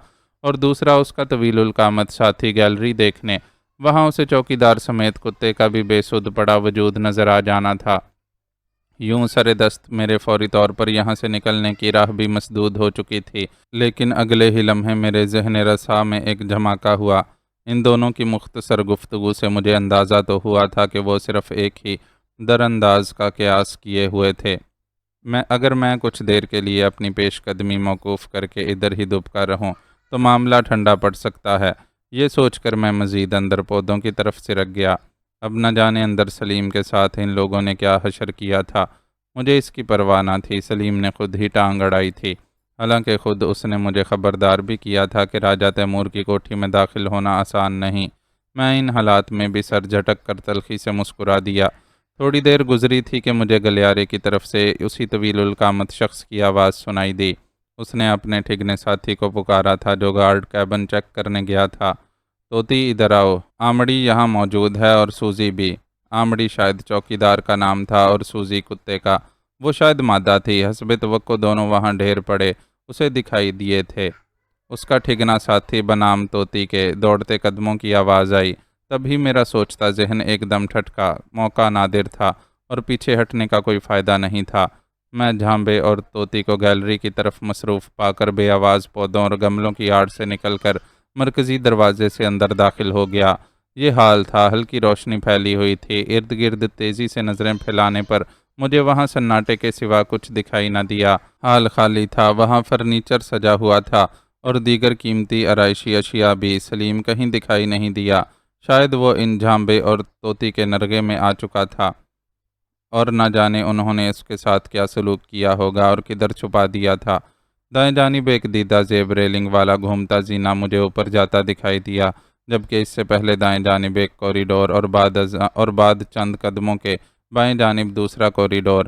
اور دوسرا اس کا طویل القامت ساتھی گیلری دیکھنے۔ وہاں اسے چوکیدار سمیت کتے کا بھی بے سود پڑا وجود نظر آ جانا تھا۔ یوں سر دست میرے فوری طور پر یہاں سے نکلنے کی راہ بھی مسدود ہو چکی تھی، لیکن اگلے ہی لمحے میرے ذہن رسا میں ایک دھماکہ ہوا۔ ان دونوں کی مختصر گفتگو سے مجھے اندازہ تو ہوا تھا کہ وہ صرف ایک ہی درانداز کا قیاس کیے ہوئے تھے۔ اگر میں کچھ دیر کے لیے اپنی پیش قدمی موقوف کر کے ادھر ہی دبکا رہوں تو معاملہ ٹھنڈا پڑ سکتا ہے۔ یہ سوچ کر میں مزید اندر پودوں کی طرف سرک گیا۔ اب نہ جانے اندر سلیم کے ساتھ ان لوگوں نے کیا حشر کیا تھا، مجھے اس کی پرواہ نہ تھی۔ سلیم نے خود ہی ٹانگ اڑائی تھی، حالانکہ خود اس نے مجھے خبردار بھی کیا تھا کہ راجہ تیمور کی کوٹھی میں داخل ہونا آسان نہیں۔ میں ان حالات میں بھی سر جھٹک کر تلخی سے مسکرا دیا۔ تھوڑی دیر گزری تھی کہ مجھے گلیارے کی طرف سے اسی طویل القامت شخص کی آواز سنائی دی۔ اس نے اپنے ٹھگنے ساتھی کو پکارا تھا جو گارڈ کیبن چیک کرنے گیا تھا۔ توتی ادھر آؤ، آمڑی یہاں موجود ہے اور سوزی بھی۔ آمڑی شاید چوکیدار کا نام تھا اور سوزی کتے کا، وہ شاید مادہ تھی۔ حسب توقع دونوں وہاں ڈھیر پڑے اسے دکھائی دیے تھے۔ اس کا ٹھگنا ساتھی بنام توتی کے دوڑتے قدموں کی آواز آئی۔ تبھی میرا سوچتا ذہن ایک دم ٹھٹکا۔ موقع نادر تھا اور پیچھے ہٹنے کا کوئی فائدہ نہیں تھا۔ میں جھامبے اور توتی کو گیلری کی طرف مصروف پا کر بے آواز پودوں اور گملوں کی آڑ سے نکل کر مرکزی دروازے سے اندر داخل ہو گیا۔ یہ حال تھا، ہلکی روشنی پھیلی ہوئی تھی۔ ارد گرد تیزی سے نظریں پھیلانے پر مجھے وہاں سناٹے کے سوا کچھ دکھائی نہ دیا۔ حال خالی تھا، وہاں فرنیچر سجا ہوا تھا اور دیگر قیمتی آرائشی اشیاء بھی۔ سلیم کہیں دکھائی نہیں دیا، شاید وہ ان جھامبے اور توتی کے نرغے میں آ چکا تھا اور نہ جانے انہوں نے اس کے ساتھ کیا سلوک کیا ہوگا اور کدھر چھپا دیا تھا۔ دائیں جانب ایک دیدہ زیب ریلنگ والا گھومتا زینہ مجھے اوپر جاتا دکھائی دیا، جبکہ اس سے پہلے دائیں جانب ایک کوریڈور اور بعد چند قدموں کے بائیں جانب دوسرا کوریڈور۔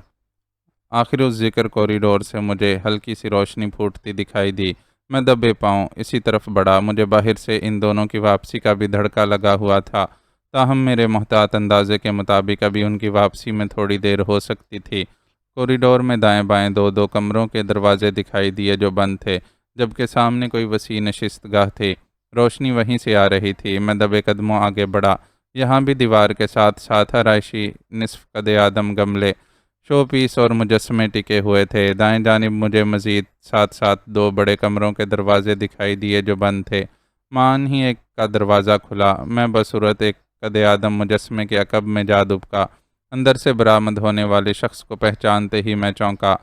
آخر اس ذکر کوریڈور سے مجھے ہلکی سی روشنی پھوٹتی دکھائی دی۔ میں دبے پاؤں اسی طرف بڑھا۔ مجھے باہر سے ان دونوں کی واپسی کا بھی دھڑکا لگا ہوا تھا، تاہم میرے محتاط اندازے کے مطابق ابھی ان کی واپسی میں تھوڑی دیر ہو سکتی تھی۔ کوریڈور میں دائیں بائیں دو دو کمروں کے دروازے دکھائی دیے جو بند تھے، جبکہ سامنے کوئی وسیع نشست گاہ تھی۔ روشنی وہیں سے آ رہی تھی۔ میں دبے قدموں آگے بڑھا۔ یہاں بھی دیوار کے ساتھ ساتھ آرائشی نصف قد آدم گملے، شو پیس اور مجسمے ٹکے ہوئے تھے۔ دائیں جانب مجھے مزید ساتھ ساتھ دو بڑے کمروں کے دروازے دکھائی دیے جو بند تھے۔ مان ہی ایک کا دروازہ کھلا۔ میں بصورت ایک قد آدم مجسمے کے عقب میں جا دبکا۔ اندر سے برآمد ہونے والے شخص کو پہچانتے ہی میں چونکا۔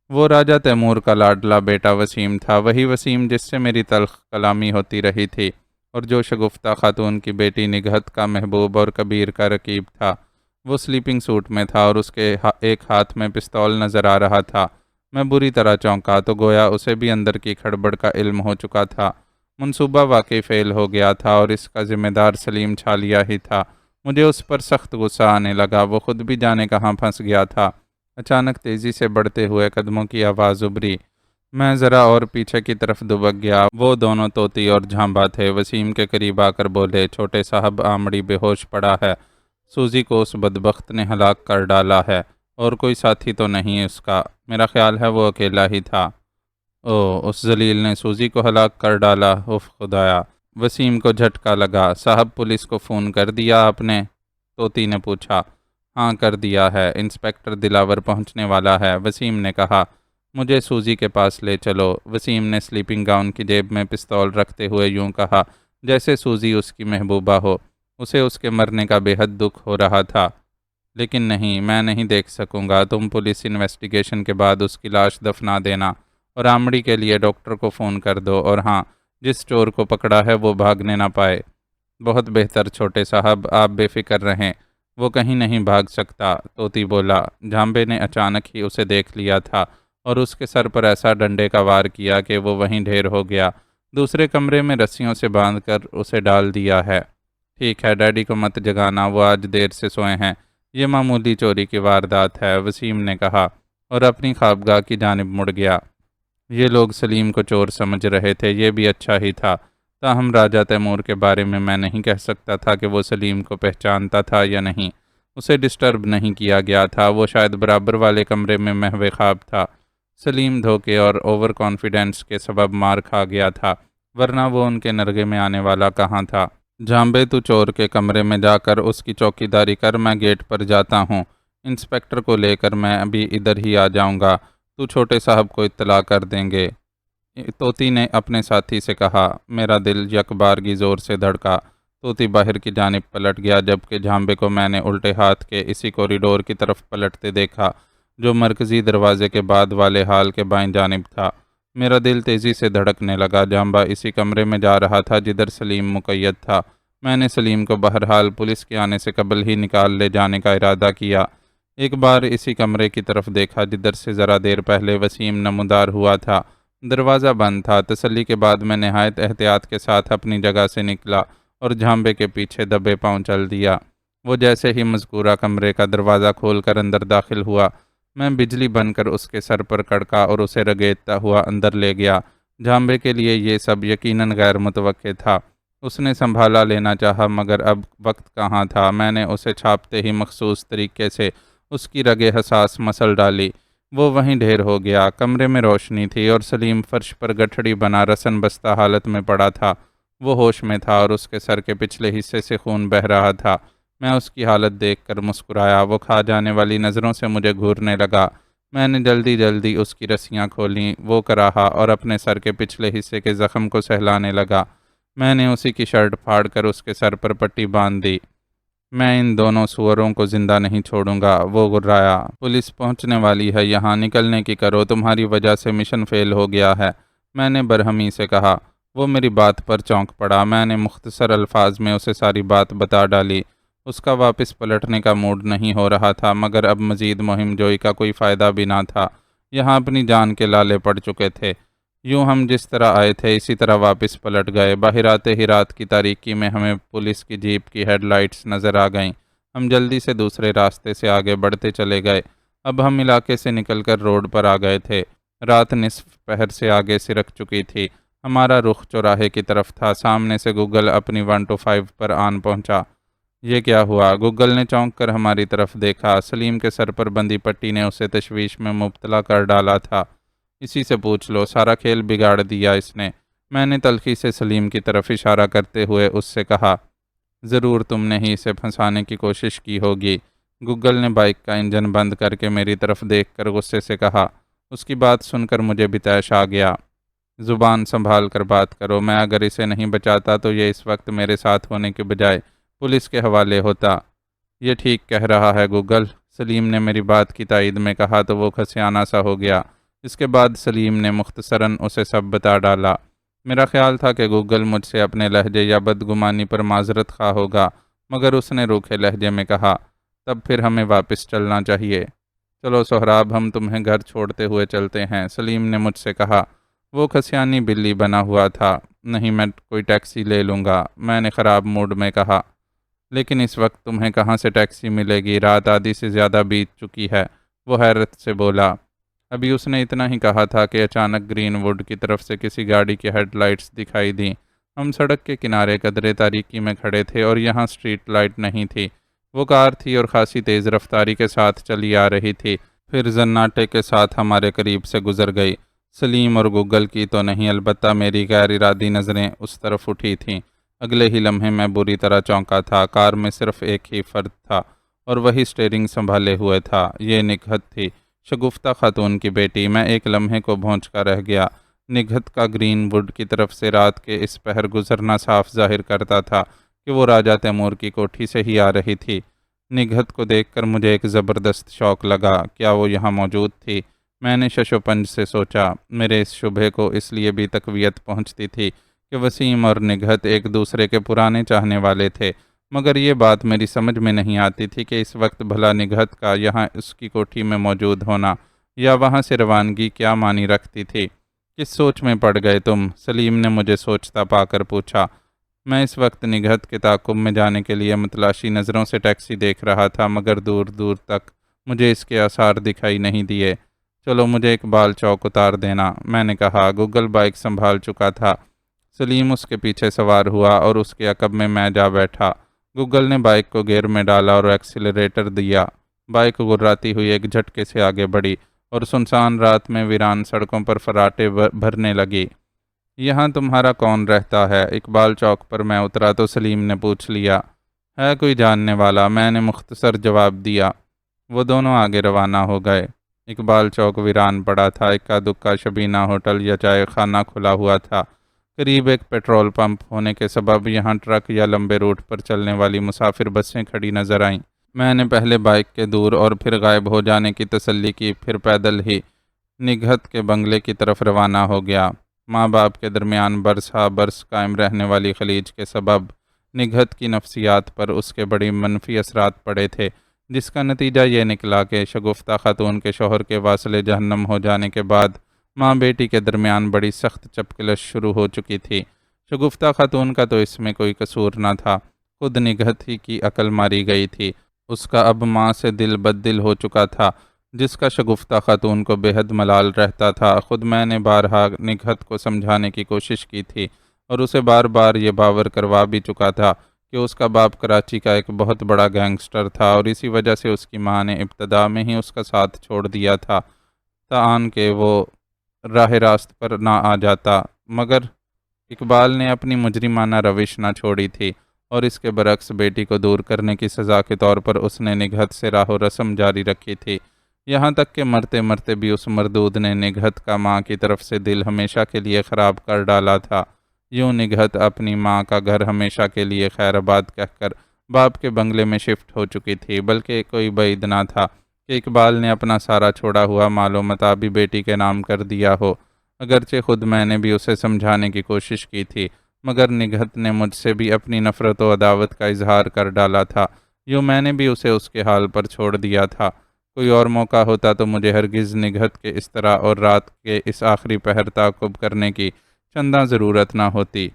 وہ راجہ تیمور کا لاڈلا بیٹا وسیم تھا، وہی وسیم جس سے میری تلخ کلامی ہوتی رہی تھی اور جو شگفتہ خاتون کی بیٹی نگہت کا محبوب اور کبیر کا رقیب تھا۔ وہ سلیپنگ سوٹ میں تھا اور اس کے ایک ہاتھ میں پستول نظر آ رہا تھا۔ میں بری طرح چونکا تو گویا اسے بھی اندر کی کھڑبڑ کا علم ہو چکا تھا۔ منصوبہ واقعی فیل ہو گیا تھا اور اس کا ذمہ دار سلیم چھالیا ہی تھا۔ مجھے اس پر سخت غصہ آنے لگا، وہ خود بھی جانے کہاں پھنس گیا تھا۔ اچانک تیزی سے بڑھتے ہوئے قدموں کی آواز ابھری۔ میں ذرا اور پیچھے کی طرف دبک گیا۔ وہ دونوں توتی اور جھامبا تھے۔ وسیم کے قریب آ کر بولے، چھوٹے صاحب، آمڑی بے ہوش پڑا ہے، سوزی کو اس بدبخت نے ہلاک کر ڈالا ہے، اور کوئی ساتھی تو نہیں اس کا، میرا خیال ہے وہ اکیلا ہی تھا۔ اس ذلیل نے سوزی کو ہلاک کر ڈالا، اف خدایا! وسیم کو جھٹکا لگا۔ صاحب، پولیس کو فون کر دیا آپ نے؟ توتی نے پوچھا۔ ہاں کر دیا ہے، انسپیکٹر دلاور پہنچنے والا ہے، وسیم نے کہا۔ مجھے سوزی کے پاس لے چلو۔ وسیم نے سلیپنگ گاؤن کی جیب میں پستول رکھتے ہوئے یوں کہا جیسے سوزی اس کی محبوبہ ہو۔ اسے اس کے مرنے کا بے حد دکھ ہو رہا تھا، لیکن نہیں، میں نہیں دیکھ سکوں گا۔ تم پولیس انویسٹیگیشن کے بعد اس کی لاش دفنا دینا اور آمڑی کے لیے ڈاکٹر کو فون کر دو، اور ہاں، جس چور کو پکڑا ہے وہ بھاگنے نہ پائے۔ بہت بہتر چھوٹے صاحب، آپ بے فکر رہیں، وہ کہیں نہیں بھاگ سکتا، طوطی بولا۔ جھامبے نے اچانک ہی اسے دیکھ لیا تھا اور اس کے سر پر ایسا ڈنڈے کا وار کیا کہ وہ وہیں ڈھیر ہو گیا۔ دوسرے کمرے میں رسیوں سے باندھ کر اسے ڈال دیا ہے۔ ٹھیک ہے، ڈیڈی کو مت جگانا، وہ آج دیر سے سوئے ہیں، یہ معمولی چوری کی واردات ہے، وسیم نے کہا اور اپنی خوابگاہ کی جانب مڑ گیا۔ یہ لوگ سلیم کو چور سمجھ رہے تھے، یہ بھی اچھا ہی تھا، تاہم راجہ تیمور کے بارے میں نہیں کہہ سکتا تھا کہ وہ سلیم کو پہچانتا تھا یا نہیں۔ اسے ڈسٹرب نہیں کیا گیا تھا، وہ شاید برابر والے کمرے میں محو خواب تھا۔ سلیم دھوکے اور اوور کانفیڈنس کے سبب مار کھا گیا تھا، ورنہ وہ ان کے نرغے میں آنے والا کہاں تھا۔ جھامبے، تو چور کے کمرے میں جا کر اس کی چوکیداری کر، میں گیٹ پر جاتا ہوں، انسپکٹر کو لے کر میں ابھی ادھر ہی آ جاؤں گا، تو چھوٹے صاحب کو اطلاع کر دیں گے، طوطی نے اپنے ساتھی سے کہا۔ میرا دل یک بارگی زور سے دھڑکا۔ طوطی باہر کی جانب پلٹ گیا، جبکہ جھامبے کو میں نے الٹے ہاتھ کے اسی کوریڈور کی طرف پلٹتے دیکھا جو مرکزی دروازے کے بعد والے ہال کے بائیں جانب تھا۔ میرا دل تیزی سے دھڑکنے لگا۔ جھامبا اسی کمرے میں جا رہا تھا جدھر سلیم مقید تھا۔ میں نے سلیم کو بہرحال پولیس کے آنے سے قبل ہی نکال لے جانے کا ارادہ کیا۔ ایک بار اسی کمرے کی طرف دیکھا جدھر سے ذرا دیر پہلے وسیم نمودار ہوا تھا۔ دروازہ بند تھا۔ تسلی کے بعد میں نہایت احتیاط کے ساتھ اپنی جگہ سے نکلا اور جھامبے کے پیچھے دبے پاؤں چل دیا۔ وہ جیسے ہی مذکورہ کمرے کا دروازہ کھول کر اندر داخل ہوا، میں بجلی بن کر اس کے سر پر کڑکا اور اسے رگیدتا ہوا اندر لے گیا۔ جھامبے کے لیے یہ سب یقیناً غیر متوقع تھا۔ اس نے سنبھالا لینا چاہا، مگر اب وقت کہاں تھا۔ میں نے اسے چھاپتے ہی مخصوص طریقے سے اس کی رگیں حساس مسل ڈالی۔ وہ وہیں ڈھیر ہو گیا۔ کمرے میں روشنی تھی اور سلیم فرش پر گٹھڑی بنا رسن بستہ حالت میں پڑا تھا۔ وہ ہوش میں تھا اور اس کے سر کے پچھلے حصے سے خون بہہ رہا تھا۔ میں اس کی حالت دیکھ کر مسکرایا۔ وہ کھا جانے والی نظروں سے مجھے گھورنے لگا۔ میں نے جلدی اس کی رسیاں کھولیں، وہ کراہا اور اپنے سر کے پچھلے حصے کے زخم کو سہلانے لگا۔ میں نے اسی کی شرٹ پھاڑ کر اس کے سر پر پٹی باندھ دی۔ میں ان دونوں سوروں کو زندہ نہیں چھوڑوں گا، وہ گرایا۔ پولیس پہنچنے والی ہے، یہاں نکلنے کی کرو، تمہاری وجہ سے مشن فیل ہو گیا ہے، میں نے برہمی سے کہا۔ وہ میری بات پر چونک پڑا۔ میں نے مختصر الفاظ میں اسے ساری بات بتا ڈالی۔ اس کا واپس پلٹنے کا موڈ نہیں ہو رہا تھا، مگر اب مزید مہم جوئی کا کوئی فائدہ بھی نہ تھا۔ یہاں اپنی جان کے لالے پڑ چکے تھے۔ یوں ہم جس طرح آئے تھے اسی طرح واپس پلٹ گئے۔ باہر آتے ہی رات کی تاریکی میں ہمیں پولیس کی جیپ کی ہیڈ لائٹس نظر آ گئیں۔ ہم جلدی سے دوسرے راستے سے آگے بڑھتے چلے گئے۔ اب ہم علاقے سے نکل کر روڈ پر آ گئے تھے۔ رات نصف پہر سے آگے سرک چکی تھی۔ ہمارا رخ چوراہے کی طرف تھا۔ سامنے سے گگل اپنی 125 پر آن پہنچا۔ یہ کیا ہوا؟ گگل نے چونک کر ہماری طرف دیکھا۔ سلیم کے سر پر بندھی پٹی نے اسے تشویش میں مبتلا کر ڈالا تھا۔ اسی سے پوچھ لو، سارا کھیل بگاڑ دیا اس نے، میں نے تلخی سے سلیم کی طرف اشارہ کرتے ہوئے اس سے کہا۔ ضرور تم نے ہی اسے پھنسانے کی کوشش کی ہوگی، گگل نے بائک کا انجن بند کر کے میری طرف دیکھ کر غصے سے کہا۔ اس کی بات سن کر مجھے بھی طیش آ گیا۔ زبان سنبھال کر بات کرو، میں اگر اسے نہیں بچاتا تو یہ اس وقت میرے ساتھ ہونے کے بجائے پولیس کے حوالے ہوتا۔ یہ ٹھیک کہہ رہا ہے گگل، سلیم نے میری بات کی تائید میں کہا تو وہ کھسیانہ سا ہو گیا۔ اس کے بعد سلیم نے مختصراً اسے سب بتا ڈالا۔ میرا خیال تھا کہ گگل مجھ سے اپنے لہجے یا بدگمانی پر معذرت خواہ ہوگا، مگر اس نے روکھے لہجے میں کہا، تب پھر ہمیں واپس چلنا چاہیے۔ چلو سہراب، ہم تمہیں گھر چھوڑتے ہوئے چلتے ہیں، سلیم نے مجھ سے کہا۔ وہ کھسیانی بلی بنا ہوا تھا۔ نہیں، میں کوئی ٹیکسی لے لوں گا، میں نے خراب موڈ میں کہا۔ لیکن اس وقت تمہیں کہاں سے ٹیکسی ملے گی؟ رات آدھی سے زیادہ بیت چکی ہے، وہ حیرت سے بولا۔ ابھی اس نے اتنا ہی کہا تھا کہ اچانک گرین ووڈ کی طرف سے کسی گاڑی کی ہیڈ لائٹس دکھائی دیں۔ ہم سڑک کے کنارے قدرے تاریکی میں کھڑے تھے اور یہاں سٹریٹ لائٹ نہیں تھی۔ وہ کار تھی اور خاصی تیز رفتاری کے ساتھ چلی آ رہی تھی، پھر زناٹے کے ساتھ ہمارے قریب سے گزر گئی۔ سلیم اور گگل کی تو نہیں، البتہ میری غیر ارادی نظریں اس طرف اٹھی تھیں۔ اگلے ہی لمحے میں بری طرح چونکا تھا۔ کار میں صرف ایک ہی فرد تھا اور وہی سٹیئرنگ سنبھالے ہوئے تھا۔ یہ نکہت تھی، شگفتہ خاتون کی بیٹی۔ میں ایک لمحے کو بھونچ کا رہ گیا۔ نگہت کا گرین ووڈ کی طرف سے رات کے اس پہر گزرنا صاف ظاہر کرتا تھا کہ وہ راجہ تیمور کی کوٹھی سے ہی آ رہی تھی۔ نگہت کو دیکھ کر مجھے ایک زبردست شوق لگا۔ کیا وہ یہاں موجود تھی؟ میں نے شش و پنج سے سوچا۔ میرے اس شبہ کو اس لیے بھی تقویت پہنچتی تھی کہ وسیم اور نگہت ایک دوسرے کے پرانے چاہنے والے تھے، مگر یہ بات میری سمجھ میں نہیں آتی تھی کہ اس وقت بھلا نگہت کا یہاں اس کی کوٹھی میں موجود ہونا یا وہاں سے روانگی کیا معنی رکھتی تھی۔ کس سوچ میں پڑ گئے تم؟ سلیم نے مجھے سوچتا پا کر پوچھا۔ میں اس وقت نگہت کے تعاقب میں جانے کے لیے متلاشی نظروں سے ٹیکسی دیکھ رہا تھا، مگر دور دور تک مجھے اس کے آثار دکھائی نہیں دیے۔ چلو مجھے اقبال چوک اتار دینا، میں نے کہا۔ گوگل بائک سنبھال چکا تھا۔ سلیم اس کے پیچھے سوار ہوا اور اس کے عقب میں جا بیٹھا۔ گوگل نے بائک کو گیئر میں ڈالا اور ایکسیلریٹر دیا۔ بائک گراتی ہوئی ایک جھٹکے سے آگے بڑھی اور سنسان رات میں ویران سڑکوں پر فراٹے بھرنے لگی۔ یہاں تمہارا کون رہتا ہے؟ اقبال چوک پر میں اترا تو سلیم نے پوچھ لیا۔ ہے کوئی جاننے والا؟ میں نے مختصر جواب دیا۔ وہ دونوں آگے روانہ ہو گئے۔ اقبال چوک ویران پڑا تھا۔ اکا دکا شبینہ ہوٹل یا چائے خانہ کھلا ہوا تھا۔ قریب ایک پیٹرول پمپ ہونے کے سبب یہاں ٹرک یا لمبے روٹ پر چلنے والی مسافر بسیں کھڑی نظر آئیں۔ میں نے پہلے بائک کے دور اور پھر غائب ہو جانے کی تسلی کی، پھر پیدل ہی نگہت کے بنگلے کی طرف روانہ ہو گیا۔ ماں باپ کے درمیان برس ہا برس قائم رہنے والی خلیج کے سبب نگہت کی نفسیات پر اس کے بڑی منفی اثرات پڑے تھے، جس کا نتیجہ یہ نکلا کہ شگفتہ خاتون کے شوہر کے واصل جہنم ہو جانے کے بعد ماں بیٹی کے درمیان بڑی سخت چپکلش شروع ہو چکی تھی۔ شگفتہ خاتون کا تو اس میں کوئی قصور نہ تھا، خود نگہت ہی کی عقل ماری گئی تھی۔ اس کا اب ماں سے دل بد دل ہو چکا تھا، جس کا شگفتہ خاتون کو بے حد ملال رہتا تھا۔ خود میں نے بارہا نگہت کو سمجھانے کی کوشش کی تھی اور اسے بار بار یہ باور کروا بھی چکا تھا کہ اس کا باپ کراچی کا ایک بہت بڑا گینگسٹر تھا اور اسی وجہ سے اس کی ماں نے ابتدا میں ہی اس کا ساتھ چھوڑ دیا تھا تاآن کہ وہ راہ راست پر نہ آ جاتا۔ مگر اقبال نے اپنی مجرمانہ روش نہ چھوڑی تھی اور اس کے برعکس بیٹی کو دور کرنے کی سزا کے طور پر اس نے نگہت سے راہ و رسم جاری رکھی تھی، یہاں تک کہ مرتے مرتے بھی اس مردود نے نگہت کا ماں کی طرف سے دل ہمیشہ کے لیے خراب کر ڈالا تھا۔ یوں نگہت اپنی ماں کا گھر ہمیشہ کے لیے خیر آباد کہہ کر باپ کے بنگلے میں شفٹ ہو چکی تھی، بلکہ کوئی بعید نہ تھا کہ اقبال نے اپنا سارا چھوڑا ہوا مال و متاع بھی بیٹی کے نام کر دیا ہو۔ اگرچہ خود میں نے بھی اسے سمجھانے کی کوشش کی تھی، مگر نگہت نے مجھ سے بھی اپنی نفرت و عداوت کا اظہار کر ڈالا تھا۔ یوں میں نے بھی اسے اس کے حال پر چھوڑ دیا تھا۔ کوئی اور موقع ہوتا تو مجھے ہرگز نگہت کے اس طرح اور رات کے اس آخری پہر تعاقب کرنے کی چنداں ضرورت نہ ہوتی،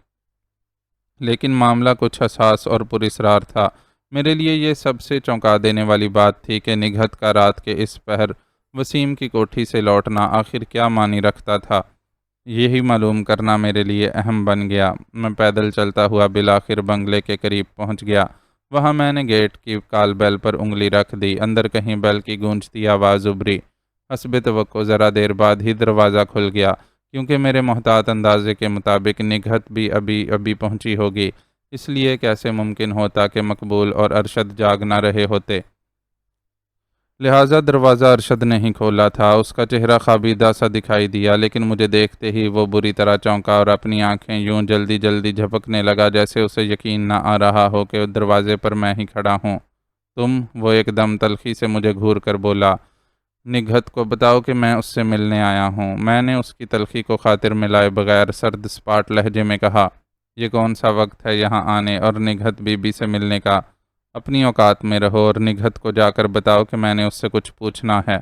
لیکن معاملہ کچھ حساس اور پراسرار تھا۔ میرے لیے یہ سب سے چونکا دینے والی بات تھی کہ نگہت کا رات کے اس پہر وسیم کی کوٹھی سے لوٹنا آخر کیا معنی رکھتا تھا، یہی معلوم کرنا میرے لیے اہم بن گیا۔ میں پیدل چلتا ہوا بالآخر بنگلے کے قریب پہنچ گیا۔ وہاں میں نے گیٹ کی کال بیل پر انگلی رکھ دی۔ اندر کہیں بیل کی گونجتی آواز ابھری۔ حسب توقع ذرا دیر بعد ہی دروازہ کھل گیا، کیونکہ میرے محتاط اندازے کے مطابق نگہت بھی ابھی پہنچی ہوگی، اس لیے کیسے ممکن ہوتا کہ مقبول اور ارشد جاگ نہ رہے ہوتے۔ لہٰذا دروازہ ارشد نے ہی کھولا تھا۔ اس کا چہرہ خوابیدہ سا دکھائی دیا، لیکن مجھے دیکھتے ہی وہ بری طرح چونکا اور اپنی آنکھیں یوں جلدی جلدی جھپکنے لگا جیسے اسے یقین نہ آ رہا ہو کہ دروازے پر میں ہی کھڑا ہوں۔ تم؟ وہ ایک دم تلخی سے مجھے گھور کر بولا۔ نگہت کو بتاؤ کہ میں اس سے ملنے آیا ہوں، میں نے اس کی تلخی کو خاطر میں لائے بغیر سرد سپاٹ لہجے میں کہا۔ یہ کون سا وقت ہے یہاں آنے اور نگہت بی بی سے ملنے کا؟ اپنی اوقات میں رہو اور نگہت کو جا کر بتاؤ کہ میں نے اس سے کچھ پوچھنا ہے۔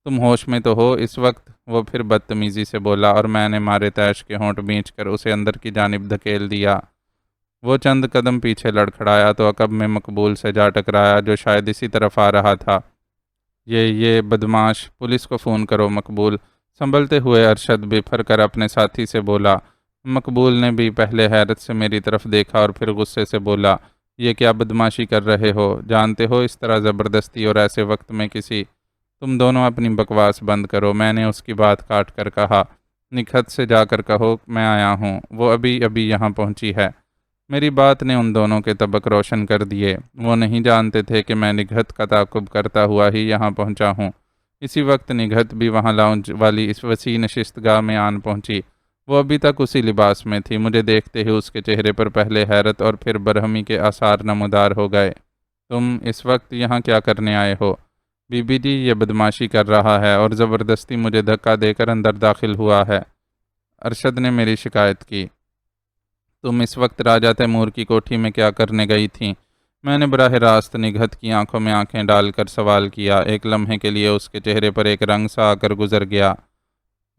تم ہوش میں تو ہو اس وقت؟ وہ پھر بدتمیزی سے بولا اور میں نے مارے تیش کے ہونٹ بینچ کر اسے اندر کی جانب دھکیل دیا۔ وہ چند قدم پیچھے لڑکھڑایا تو عقب میں مقبول سے جا ٹکرایا، جو شاید اسی طرف آ رہا تھا۔ یہ بدماش! پولیس کو فون کرو۔ مقبول سنبھلتے ہوئے ارشد بفر کر اپنے ساتھی سے بولا۔ مقبول نے بھی پہلے حیرت سے میری طرف دیکھا اور پھر غصے سے بولا، یہ کیا بدماشی کر رہے ہو؟ جانتے ہو اس طرح زبردستی اور ایسے وقت میں کسی… تم دونوں اپنی بکواس بند کرو، میں نے اس کی بات کاٹ کر کہا۔ نگہت سے جا کر کہو میں آیا ہوں، وہ ابھی یہاں پہنچی ہے۔ میری بات نے ان دونوں کے طبق روشن کر دیے۔ وہ نہیں جانتے تھے کہ میں نگہت کا تعاقب کرتا ہوا ہی یہاں پہنچا ہوں۔ اسی وقت نگہت بھی وہاں لاؤنج والی اس وسیع نشست گاہ میں آن پہنچی وہ ابھی تک اسی لباس میں تھی۔ مجھے دیکھتے ہی اس کے چہرے پر پہلے حیرت اور پھر برہمی کے آثار نمودار ہو گئے۔ تم اس وقت یہاں کیا کرنے آئے ہو؟ بی بی جی، یہ بدماشی کر رہا ہے اور زبردستی مجھے دھکا دے کر اندر داخل ہوا ہے، ارشد نے میری شکایت کی۔ تم اس وقت راجہ تیمور کی کوٹھی میں کیا کرنے گئی تھیں؟ میں نے براہ راست نگہت کی آنکھوں میں آنکھیں ڈال کر سوال کیا۔ ایک لمحے کے لیے اس کے چہرے پر ایک رنگ سا آ کر گزر گیا،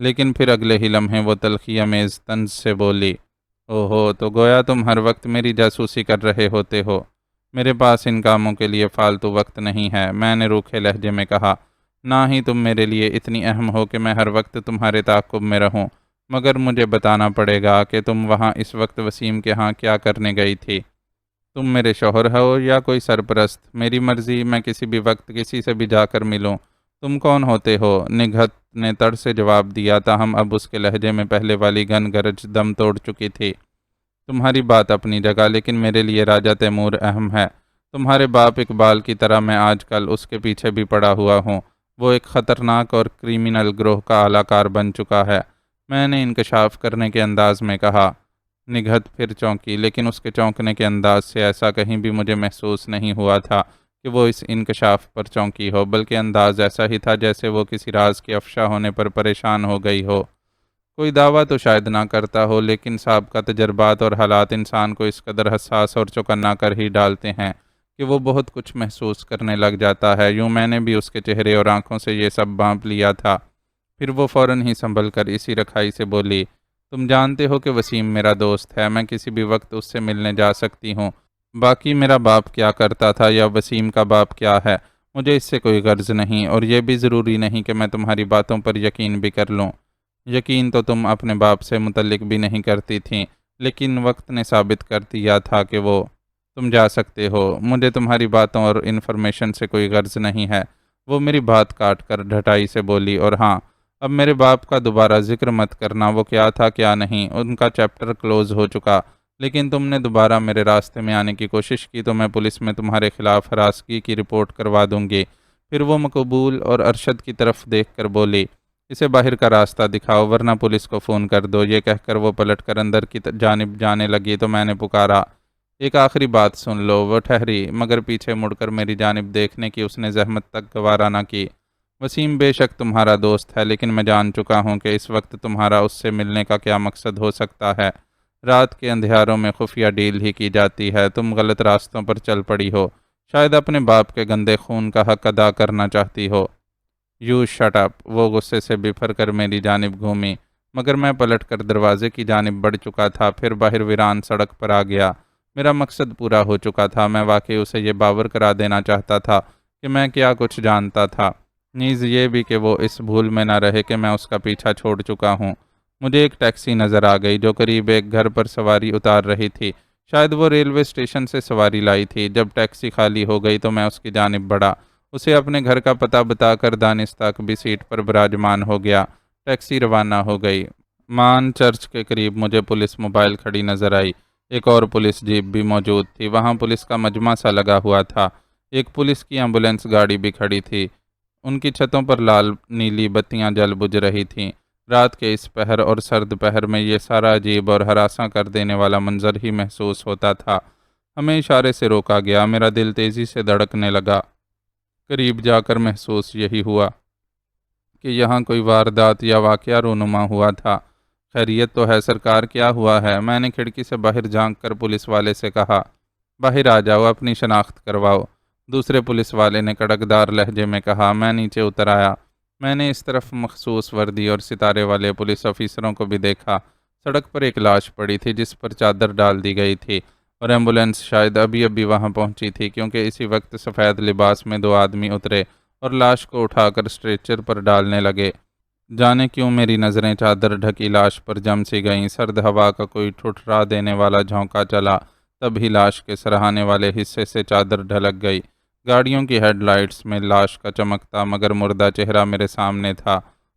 لیکن پھر اگلے ہی لمحے وہ تلخی امیز طنز سے بولی، اوہو، تو گویا تم ہر وقت میری جاسوسی کر رہے ہوتے ہو۔ میرے پاس ان کاموں کے لیے فالتو وقت نہیں ہے، میں نے روکھے لہجے میں کہا۔ نہ ہی تم میرے لیے اتنی اہم ہو کہ میں ہر وقت تمہارے تعاقب میں رہوں، مگر مجھے بتانا پڑے گا کہ تم وہاں اس وقت وسیم کے ہاں کیا کرنے گئی تھی۔ تم میرے شوہر ہو یا کوئی سرپرست، میری مرضی، میں کسی بھی وقت کسی سے بھی جا کر ملوں۔ تم کون ہوتے ہو؟ نگہت نے تڑ سے جواب دیا، تاہم اب اس کے لہجے میں پہلے والی گن گرج دم توڑ چکی تھی۔ تمہاری بات اپنی جگہ، لیکن میرے لیے راجہ تیمور اہم ہے۔ تمہارے باپ اقبال کی طرح میں آج کل اس کے پیچھے بھی پڑا ہوا ہوں۔ وہ ایک خطرناک اور کریمنل گروہ کا اعلی کار بن چکا ہے، میں نے انکشاف کرنے کے انداز میں کہا۔ نگہت پھر چونکی، لیکن اس کے چونکنے کے انداز سے ایسا کہیں بھی مجھے محسوس نہیں ہوا تھا کہ وہ اس انکشاف پر چونکی ہو، بلکہ انداز ایسا ہی تھا جیسے وہ کسی راز کے افشا ہونے پر پریشان ہو گئی ہو۔ کوئی دعویٰ تو شاید نہ کرتا ہو، لیکن سابقہ تجربات اور حالات انسان کو اس قدر حساس اور چوکنا کر ہی ڈالتے ہیں کہ وہ بہت کچھ محسوس کرنے لگ جاتا ہے۔ یوں میں نے بھی اس کے چہرے اور آنکھوں سے یہ سب بھانپ لیا تھا۔ پھر وہ فوراً ہی سنبھل کر اسی رکھائی سے بولی، تم جانتے ہو کہ وسیم میرا دوست ہے، میں کسی بھی وقت اس سے ملنے جا سکتی ہوں۔ باقی میرا باپ کیا کرتا تھا یا وسیم کا باپ کیا ہے، مجھے اس سے کوئی غرض نہیں، اور یہ بھی ضروری نہیں کہ میں تمہاری باتوں پر یقین بھی کر لوں۔ یقین تو تم اپنے باپ سے متعلق بھی نہیں کرتی تھیں، لیکن وقت نے ثابت کر دیا تھا کہ تم جا سکتے ہو۔ مجھے تمہاری باتوں اور انفارمیشن سے کوئی غرض نہیں ہے، وہ میری بات کاٹ کر ڈھٹائی سے بولی۔ اور ہاں، اب میرے باپ کا دوبارہ ذکر مت کرنا، وہ کیا تھا کیا نہیں، ان کا چیپٹر کلوز ہو چکا۔ لیکن تم نے دوبارہ میرے راستے میں آنے کی کوشش کی تو میں پولیس میں تمہارے خلاف ہراسگی کی رپورٹ کروا دوں گی۔ پھر وہ مقبول اور ارشد کی طرف دیکھ کر بولی، اسے باہر کا راستہ دکھاؤ ورنہ پولیس کو فون کر دو۔ یہ کہہ کر وہ پلٹ کر اندر کی جانب جانے لگی تو میں نے پکارا، ایک آخری بات سن لو۔ وہ ٹھہری، مگر پیچھے مڑ کر میری جانب دیکھنے کی اس نے زحمت تک گوارا نہ کی۔ وسیم بے شک تمہارا دوست ہے، لیکن میں جان چکا ہوں کہ اس وقت تمہارا اس سے ملنے کا کیا مقصد ہو سکتا ہے۔ رات کے اندھیاروں میں خفیہ ڈیل ہی کی جاتی ہے، تم غلط راستوں پر چل پڑی ہو، شاید اپنے باپ کے گندے خون کا حق ادا کرنا چاہتی ہو۔ یو شٹ اپ، وہ غصے سے بفر کر میری جانب گھومی، مگر میں پلٹ کر دروازے کی جانب بڑھ چکا تھا، پھر باہر ویران سڑک پر آ گیا۔ میرا مقصد پورا ہو چکا تھا، میں واقعی اسے یہ باور کرا دینا چاہتا تھا کہ میں کیا کچھ جانتا تھا، نیز یہ بھی کہ وہ اس بھول میں نہ رہے کہ میں اس کا پیچھا چھوڑ چکا ہوں۔ مجھے ایک ٹیکسی نظر آ گئی جو قریب ایک گھر پر سواری اتار رہی تھی، شاید وہ ریلوے اسٹیشن سے سواری لائی تھی۔ جب ٹیکسی خالی ہو گئی تو میں اس کی جانب بڑھا، اسے اپنے گھر کا پتہ بتا کر دانستہ بھی سیٹ پر براجمان ہو گیا۔ ٹیکسی روانہ ہو گئی۔ مان چرچ کے قریب مجھے پولیس موبائل کھڑی نظر آئی، ایک اور پولیس جیپ بھی موجود تھی، وہاں پولیس کا مجمع سا لگا ہوا تھا۔ ایک پولیس کی ایمبولینس گاڑی بھی کھڑی تھی، ان کی چھتوں پر لال نیلی بتیاں جل بجھ رہی تھیں۔ رات کے اس پہر اور سرد پہر میں یہ سارا عجیب اور ہراساں کر دینے والا منظر ہی محسوس ہوتا تھا۔ ہمیں اشارے سے روکا گیا، میرا دل تیزی سے دھڑکنے لگا۔ قریب جا کر محسوس یہی ہوا کہ یہاں کوئی واردات یا واقعہ رونما ہوا تھا۔ خیریت تو ہے سرکار، کیا ہوا ہے؟ میں نے کھڑکی سے باہر جھانک کر پولیس والے سے کہا۔ باہر آ جاؤ، اپنی شناخت کرواؤ، دوسرے پولیس والے نے کڑکدار لہجے میں کہا۔ میں نیچے اتر آیا، میں نے اس طرف مخصوص وردی اور ستارے والے پولیس افیسروں کو بھی دیکھا۔ سڑک پر ایک لاش پڑی تھی جس پر چادر ڈال دی گئی تھی، اور ایمبولینس شاید ابھی وہاں پہنچی تھی، کیونکہ اسی وقت سفید لباس میں دو آدمی اترے اور لاش کو اٹھا کر اسٹریچر پر ڈالنے لگے۔ جانے کیوں میری نظریں چادر ڈھکی لاش پر جم سی گئیں۔ سرد ہوا کا کوئی ٹھٹھرا دینے والا جھونکا چلا، تب ہی لاش کے سرہانے والے حصے سے چادر ڈھلک گئی۔ گاڑیوں کی ہیڈ لائٹس میں لاش کا چمکتا مگر مردہ چہرہ میرے سامنے تھا،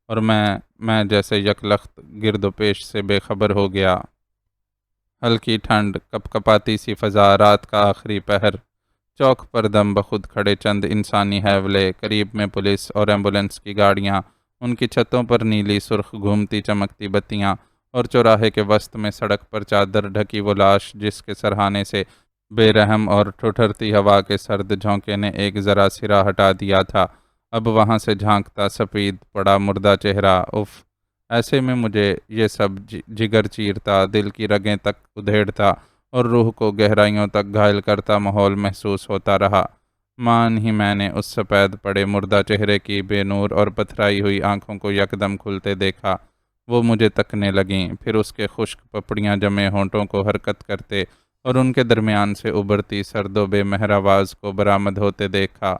اور میں جیسے یکلخت گرد و پیش سے بے خبر ہو گیا۔ ہلکی ٹھنڈ، کپ کپاتی سی فضا، رات کا آخری پہر، چوک پر دم بخود کھڑے چند انسانی حیولے، قریب میں پولیس اور ایمبولینس کی گاڑیاں، ان کی چھتوں پر نیلی سرخ گھومتی چمکتی بتیاں، اور چوراہے کے وسط میں سڑک پر چادر ڈھکی وہ لاش جس کے سرہانے سے بے رحم اور ٹھٹھرتی ہوا کے سرد جھونکے نے ایک ذرا سرا ہٹا دیا تھا، اب وہاں سے جھانکتا سفید پڑا مردہ چہرہ، اف! ایسے میں مجھے یہ سب جگر چیرتا، دل کی رگیں تک ادھیڑتا اور روح کو گہرائیوں تک گھائل کرتا ماحول محسوس ہوتا رہا۔ مان ہی میں نے اس سفید پڑے مردہ چہرے کی بے نور اور پتھرائی ہوئی آنکھوں کو یکدم کھلتے دیکھا۔ وہ مجھے تکنے لگیں، پھر اس کے خشک پپڑیاں جمے ہونٹوں کو حرکت کرتے اور ان کے درمیان سے ابھرتی سرد و بے مہر آواز کو برآمد ہوتے دیکھا۔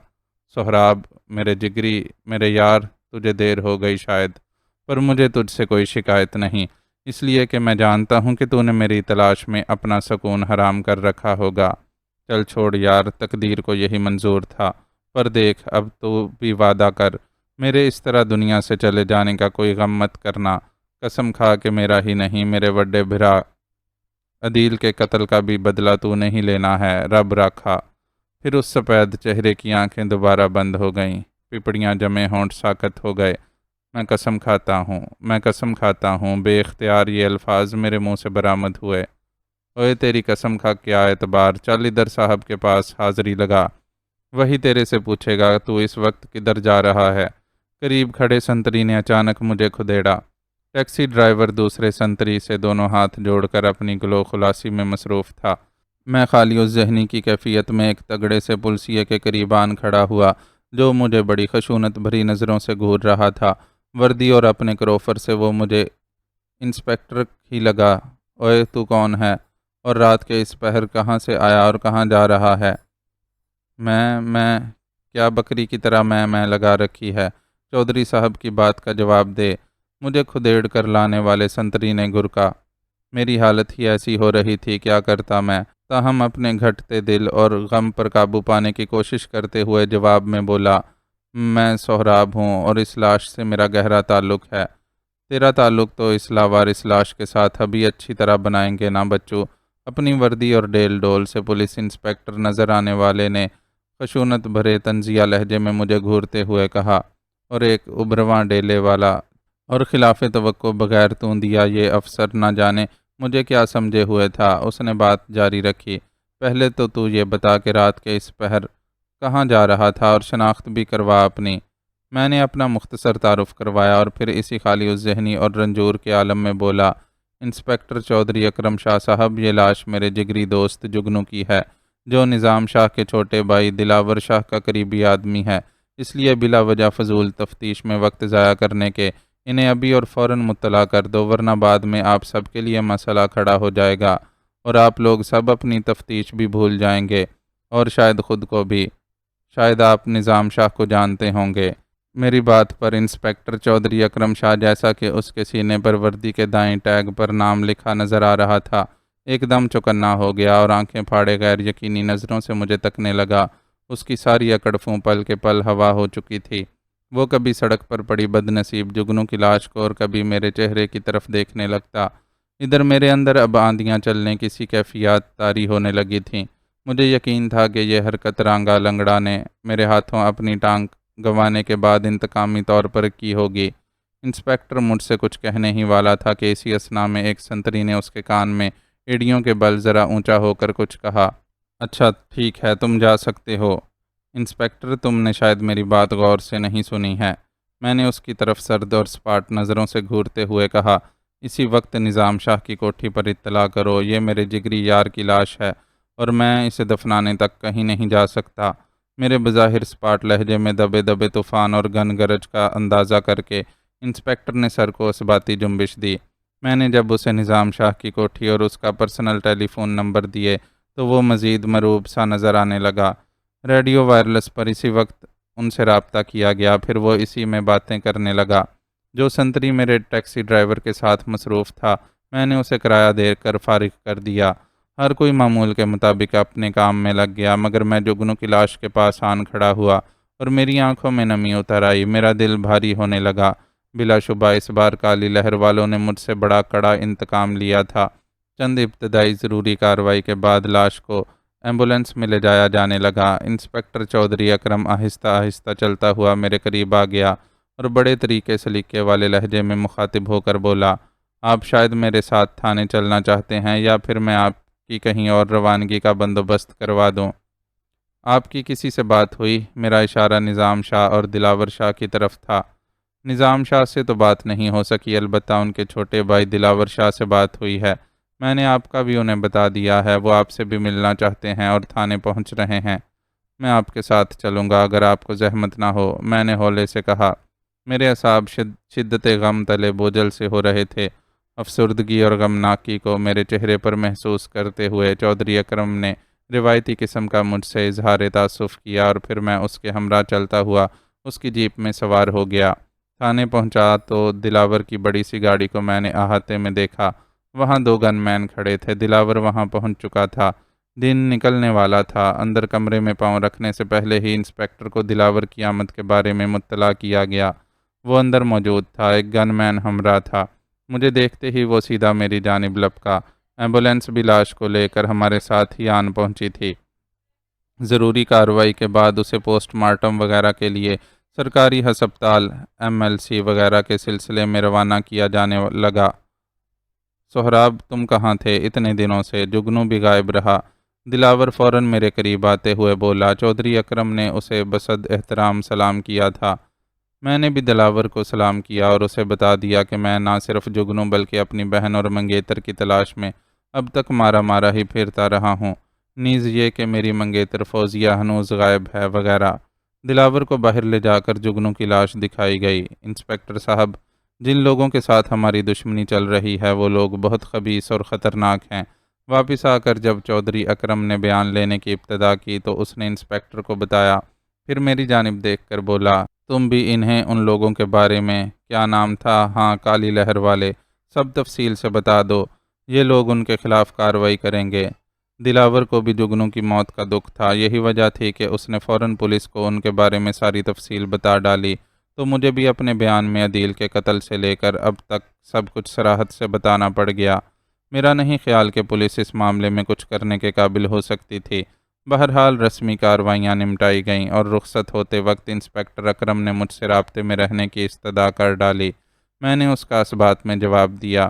سہراب، میرے جگری، میرے یار، تجھے دیر ہو گئی شاید، پر مجھے تجھ سے کوئی شکایت نہیں، اس لیے کہ میں جانتا ہوں کہ تو نے میری تلاش میں اپنا سکون حرام کر رکھا ہوگا۔ چل چھوڑ یار، تقدیر کو یہی منظور تھا، پر دیکھ اب تو بھی وعدہ کر، میرے اس طرح دنیا سے چلے جانے کا کوئی غم مت کرنا، قسم کھا کہ میرا ہی نہیں میرے بڑے بھرا عدیل کے قتل کا بھی بدلہ تو نہیں لینا ہے، رب رکھا۔ پھر اس سفید چہرے کی آنکھیں دوبارہ بند ہو گئیں، پپڑیاں جمے ہونٹ ساکت ہو گئے۔ میں قسم کھاتا ہوں، بے اختیار یہ الفاظ میرے منہ سے برآمد ہوئے۔ اوئے تیری قسم کھا کیا اعتبار، چل ادھر صاحب کے پاس حاضری لگا، وہی تیرے سے پوچھے گا تو اس وقت کدھر جا رہا ہے۔ قریب کھڑے سنتری نے اچانک مجھے کھدیڑا۔ ٹیکسی ڈرائیور دوسرے سنتری سے دونوں ہاتھ جوڑ کر اپنی گلو خلاصی میں مصروف تھا۔ میں خالی اس ذہنی کی کیفیت میں ایک تگڑے سے پلسیے کے قریب آن کھڑا ہوا جو مجھے بڑی خشونت بھری نظروں سے گھور رہا تھا۔ وردی اور اپنے کروفر سے وہ مجھے انسپکٹر ہی لگا۔ اوئے تو کون ہے اور رات کے اس پہر کہاں سے آیا اور کہاں جا رہا ہے؟ میں کیا بکری کی طرح میں لگا رکھی ہے؟ چودھری صاحب کی بات کا جواب دے، مجھے کھدیڑ کر لانے والے سنتری نے گھرکا۔ میری حالت ہی ایسی ہو رہی تھی، کیا کرتا میں؟ تاہم اپنے گھٹتے دل اور غم پر قابو پانے کی کوشش کرتے ہوئے جواب میں بولا، میں سہراب ہوں اور اس لاش سے میرا گہرا تعلق ہے۔ تیرا تعلق تو اس لاوارث لاش کے ساتھ ابھی اچھی طرح بنائیں گے نا بچو۔ اپنی وردی اور ڈیل ڈول سے پولیس انسپکٹر نظر آنے والے نے خشونت بھرے طنزیہ لہجے میں مجھے گھورتے ہوئے کہا، اور ایک ابرواں ڈیلے والا اور خلاف توقع بغیر توندیا یہ افسر نہ جانے مجھے کیا سمجھے ہوئے تھا۔ اس نے بات جاری رکھی، پہلے تو یہ بتا کہ رات کے اس پہر کہاں جا رہا تھا اور شناخت بھی کروا اپنی۔ میں نے اپنا مختصر تعارف کروایا اور پھر اسی خالی اس ذہنی اور رنجور کے عالم میں بولا، انسپکٹر چودھری اکرم شاہ صاحب، یہ لاش میرے جگری دوست جگنو کی ہے جو نظام شاہ کے چھوٹے بھائی دلاور شاہ کا قریبی آدمی ہے، اس لیے بلا وجہ فضول تفتیش میں وقت ضائع کرنے کے انہیں ابھی اور فوراً مطلع کر دو، ورنہ بعد میں آپ سب کے لیے مسئلہ کھڑا ہو جائے گا اور آپ لوگ سب اپنی تفتیش بھی بھول جائیں گے اور شاید خود کو بھی۔ شاید آپ نظام شاہ کو جانتے ہوں گے۔ میری بات پر انسپکٹر چودھری اکرم شاہ، جیسا کہ اس کے سینے پر وردی کے دائیں ٹیگ پر نام لکھا نظر آ رہا تھا، ایک دم چوکنا ہو گیا اور آنکھیں پھاڑے غیر یقینی نظروں سے مجھے تکنے لگا۔ اس کی ساری اکڑفوں پل کے پل ہوا ہو چکی تھی۔ وہ کبھی سڑک پر پڑی بد نصیب جگنو کی لاش کو اور کبھی میرے چہرے کی طرف دیکھنے لگتا۔ ادھر میرے اندر اب آندیاں چلنے کی سی کیفیات طاری ہونے لگی تھیں۔ مجھے یقین تھا کہ یہ حرکت رانگا لنگڑا نے میرے ہاتھوں اپنی ٹانگ گنوانے کے بعد انتقامی طور پر کی ہوگی۔ انسپکٹر مجھ سے کچھ کہنے ہی والا تھا کہ اسی اثنا میں ایک سنتری نے اس کے کان میں ایڑیوں کے بل ذرا اونچا ہو کر کچھ کہا۔ اچھا ٹھیک ہے، تم جا سکتے ہو۔ انسپکٹر، تم نے شاید میری بات غور سے نہیں سنی ہے، میں نے اس کی طرف سرد اور سپاٹ نظروں سے گھورتے ہوئے کہا۔ اسی وقت نظام شاہ کی کوٹھی پر اطلاع کرو، یہ میرے جگری یار کی لاش ہے اور میں اسے دفنانے تک کہیں نہیں جا سکتا۔ میرے بظاہر سپاٹ لہجے میں دبے دبے طوفان اور گن گرج کا اندازہ کر کے انسپکٹر نے سر کو اثباتی جنبش دی۔ میں نے جب اسے نظام شاہ کی کوٹھی اور اس کا پرسنل ٹیلی فون نمبر دیے تو وہ مزید مروب سا نظر آنے لگا۔ ریڈیو وائرلیس پر اسی وقت ان سے رابطہ کیا گیا، پھر وہ اسی میں باتیں کرنے لگا۔ جو سنتری میرے ٹیکسی ڈرائیور کے ساتھ مصروف تھا، میں نے اسے کرایہ دے کر فارغ کر دیا۔ ہر کوئی معمول کے مطابق اپنے کام میں لگ گیا، مگر میں جگنو کی لاش کے پاس آن کھڑا ہوا اور میری آنکھوں میں نمی اتر آئی، میرا دل بھاری ہونے لگا۔ بلا شبہ اس بار کالی لہر والوں نے مجھ سے بڑا کڑا انتقام لیا تھا۔ چند ابتدائی ضروری کارروائی کے بعد لاش کو ایمبولینس میں لے جایا جانے لگا۔ انسپکٹر چودھری اکرم آہستہ آہستہ چلتا ہوا میرے قریب آ گیا اور بڑے طریقے سلیقے والے لہجے میں مخاطب ہو کر بولا، آپ شاید میرے ساتھ تھانے چلنا چاہتے ہیں یا پھر میں آپ کی کہیں اور روانگی کا بندوبست کروا دوں۔ آپ کی کسی سے بات ہوئی؟ میرا اشارہ نظام شاہ اور دلاور شاہ کی طرف تھا۔ نظام شاہ سے تو بات نہیں ہو سکی، البتہ ان کے چھوٹے بھائی دلاور شاہ سے بات ہوئی ہے۔ میں نے آپ کا بھی انہیں بتا دیا ہے، وہ آپ سے بھی ملنا چاہتے ہیں اور تھانے پہنچ رہے ہیں۔ میں آپ کے ساتھ چلوں گا اگر آپ کو زحمت نہ ہو، میں نے ہولے سے کہا۔ میرے اعصاب شدت غم تلے بوجھل سے ہو رہے تھے۔ افسردگی اور غمناکی کو میرے چہرے پر محسوس کرتے ہوئے چودھری اکرم نے روایتی قسم کا مجھ سے اظہار تأسف کیا اور پھر میں اس کے ہمراہ چلتا ہوا اس کی جیپ میں سوار ہو گیا۔ تھانے پہنچا تو دلاور کی بڑی سی گاڑی کو میں نے احاطے میں دیکھا۔ وہاں 2 گن مین کھڑے تھے۔ دلاور وہاں پہنچ چکا تھا۔ دن نکلنے والا تھا۔ اندر کمرے میں پاؤں رکھنے سے پہلے ہی انسپکٹر کو دلاور کی آمد کے بارے میں مطلع کیا گیا۔ وہ اندر موجود تھا، ایک گن مین ہمراہ تھا۔ مجھے دیکھتے ہی وہ سیدھا میری جانب لپکا۔ ایمبولینس بھی لاش کو لے کر ہمارے ساتھ ہی آن پہنچی تھی۔ ضروری کارروائی کے بعد اسے پوسٹ مارٹم وغیرہ کے لیے سرکاری ہسپتال MLC وغیرہ کے سلسلے میں روانہ کیا جانے لگا۔ سہراب تم کہاں تھے اتنے دنوں سے؟ جگنو بھی غائب رہا۔ دلاور فوراً میرے قریب آتے ہوئے بولا۔ چودھری اکرم نے اسے بصد احترام سلام کیا تھا۔ میں نے بھی دلاور کو سلام کیا اور اسے بتا دیا کہ میں نہ صرف جگنو بلکہ اپنی بہن اور منگیتر کی تلاش میں اب تک مارا مارا ہی پھرتا رہا ہوں، نیز یہ کہ میری منگیتر فوزیہ ہنوز غائب ہے وغیرہ۔ دلاور کو باہر لے جا کر جگنو کی لاش دکھائی گئی۔ انسپکٹر صاحب، جن لوگوں کے ساتھ ہماری دشمنی چل رہی ہے وہ لوگ بہت خبیث اور خطرناک ہیں۔ واپس آ کر جب چودھری اکرم نے بیان لینے کی ابتدا کی تو اس نے انسپکٹر کو بتایا، پھر میری جانب دیکھ کر بولا، تم بھی انہیں ان لوگوں کے بارے میں، کیا نام تھا، ہاں کالی لہر والے، سب تفصیل سے بتا دو، یہ لوگ ان کے خلاف کارروائی کریں گے۔ دلاور کو بھی جگنو کی موت کا دکھ تھا، یہی وجہ تھی کہ اس نے فوراً پولیس کو ان کے بارے میں ساری تفصیل بتا ڈالی، تو مجھے بھی اپنے بیان میں عدیل کے قتل سے لے کر اب تک سب کچھ صراحت سے بتانا پڑ گیا۔ میرا نہیں خیال کہ پولیس اس معاملے میں کچھ کرنے کے قابل ہو سکتی تھی۔ بہرحال رسمی کارروائیاں نمٹائی گئیں اور رخصت ہوتے وقت انسپکٹر اکرم نے مجھ سے رابطے میں رہنے کی استدعا کر ڈالی۔ میں نے اس کا اس بات میں جواب دیا،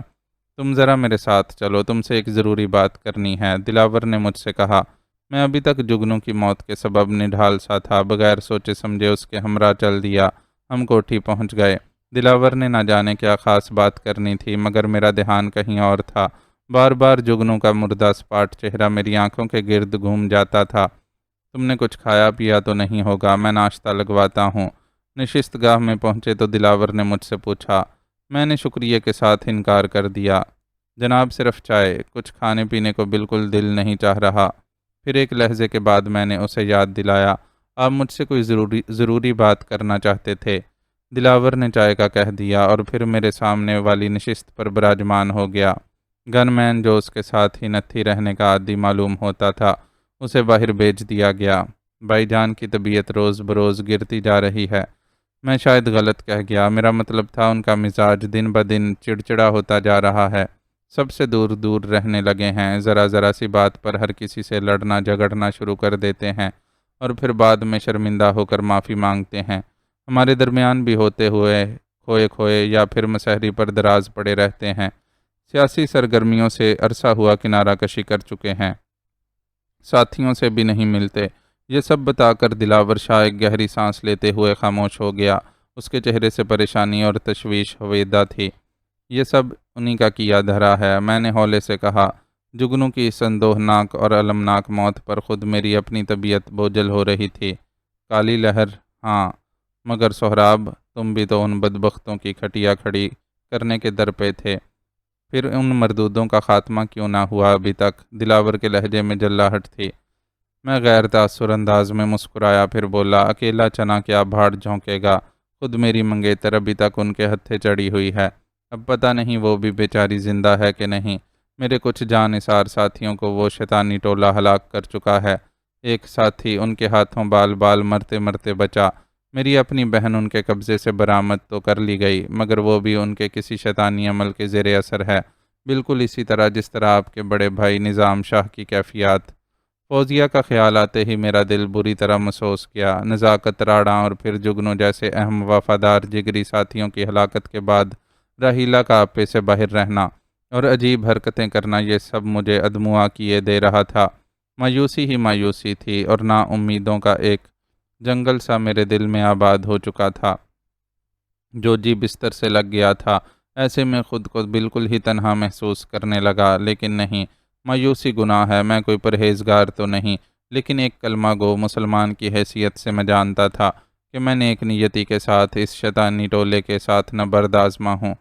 تم ذرا میرے ساتھ چلو، تم سے ایک ضروری بات کرنی ہے۔ دلاور نے مجھ سے کہا۔ میں ابھی تک جگنو کی موت کے سبب نڈھال سا تھا، بغیر سوچے سمجھے اس کے ہمراہ چل دیا۔ ہم کوٹھی پہنچ گئے۔ دلاور نے نہ جانے کیا خاص بات کرنی تھی، مگر میرا دھیان کہیں اور تھا۔ بار بار جگنو کا مردہ سپاٹ چہرہ میری آنکھوں کے گرد گھوم جاتا تھا۔ تم نے کچھ کھایا پیا تو نہیں ہوگا، میں ناشتہ لگواتا ہوں۔ نشست گاہ میں پہنچے تو دلاور نے مجھ سے پوچھا۔ میں نے شکریہ کے ساتھ انکار کر دیا۔ جناب صرف چائے، کچھ کھانے پینے کو بالکل دل نہیں چاہ رہا۔ پھر ایک لہجے کے بعد میں نے اسے یاد دلایا، آپ مجھ سے کوئی ضروری بات کرنا چاہتے تھے۔ دلاور نے چائے کا کہہ دیا اور پھر میرے سامنے والی نشست پر براجمان ہو گیا۔ گن مین جو اس کے ساتھ ہی نتھی رہنے کا عادی معلوم ہوتا تھا، اسے باہر بھیج دیا گیا۔ بھائی جان کی طبیعت روز بروز گرتی جا رہی ہے۔ میں شاید غلط کہہ گیا، میرا مطلب تھا ان کا مزاج دن بدن چڑچڑا ہوتا جا رہا ہے، سب سے دور دور رہنے لگے ہیں، ذرا ذرا سی بات پر ہر کسی سے لڑنا جھگڑنا شروع کر دیتے ہیں اور پھر بعد میں شرمندہ ہو کر معافی مانگتے ہیں۔ ہمارے درمیان بھی ہوتے ہوئے کھوئے کھوئے یا پھر مسحری پر دراز پڑے رہتے ہیں، سیاسی سرگرمیوں سے عرصہ ہوا کنارہ کشی کر چکے ہیں، ساتھیوں سے بھی نہیں ملتے۔ یہ سب بتا کر دلاور شاہ ایک گہری سانس لیتے ہوئے خاموش ہو گیا۔ اس کے چہرے سے پریشانی اور تشویش ہویدہ تھی۔ یہ سب انہی کا کیا دھرا ہے، میں نے ہولے سے کہا۔ جگنو کی سندوہناک اور المناک موت پر خود میری اپنی طبیعت بوجھل ہو رہی تھی۔ کالی لہر، ہاں، مگر سہراب، تم بھی تو ان بدبختوں کی کھٹیا کھڑی کرنے کے در پہ تھے، پھر ان مردودوں کا خاتمہ کیوں نہ ہوا ابھی تک؟ دلاور کے لہجے میں جلاہٹ تھی۔ میں غیر تاثر انداز میں مسکرایا، پھر بولا، اکیلا چنا کیا بھاڑ جھونکے گا، خود میری منگیتر ابھی تک ان کے ہتھے چڑھی ہوئی ہے، اب پتہ نہیں وہ بھی بیچاری زندہ ہے کہ نہیں۔ میرے کچھ جان نثار ساتھیوں کو وہ شیطانی ٹولہ ہلاک کر چکا ہے۔ ایک ساتھی ان کے ہاتھوں بال بال مرتے مرتے بچا۔ میری اپنی بہن ان کے قبضے سے برآمد تو کر لی گئی، مگر وہ بھی ان کے کسی شیطانی عمل کے زیر اثر ہے، بالکل اسی طرح جس طرح آپ کے بڑے بھائی نظام شاہ کی کیفیات۔ فوزیہ کا خیال آتے ہی میرا دل بری طرح محسوس کیا۔ نزاکت راڑاں اور پھر جگنو جیسے اہم وفادار جگری ساتھیوں کی ہلاکت کے بعد راہیلہ کا آپے سے باہر رہنا اور عجیب حرکتیں کرنا، یہ سب مجھے ادموا کیے دے رہا تھا۔ مایوسی ہی مایوسی تھی اور نا امیدوں کا ایک جنگل سا میرے دل میں آباد ہو چکا تھا۔ جو جی بستر سے لگ گیا تھا، ایسے میں خود کو بالکل ہی تنہا محسوس کرنے لگا۔ لیکن نہیں، مایوسی گناہ ہے، میں کوئی پرہیزگار تو نہیں، لیکن ایک کلمہ گو مسلمان کی حیثیت سے میں جانتا تھا کہ میں نیک نیتی کے ساتھ اس شیطانی ٹولے کے ساتھ نہ بردآزما ہوں۔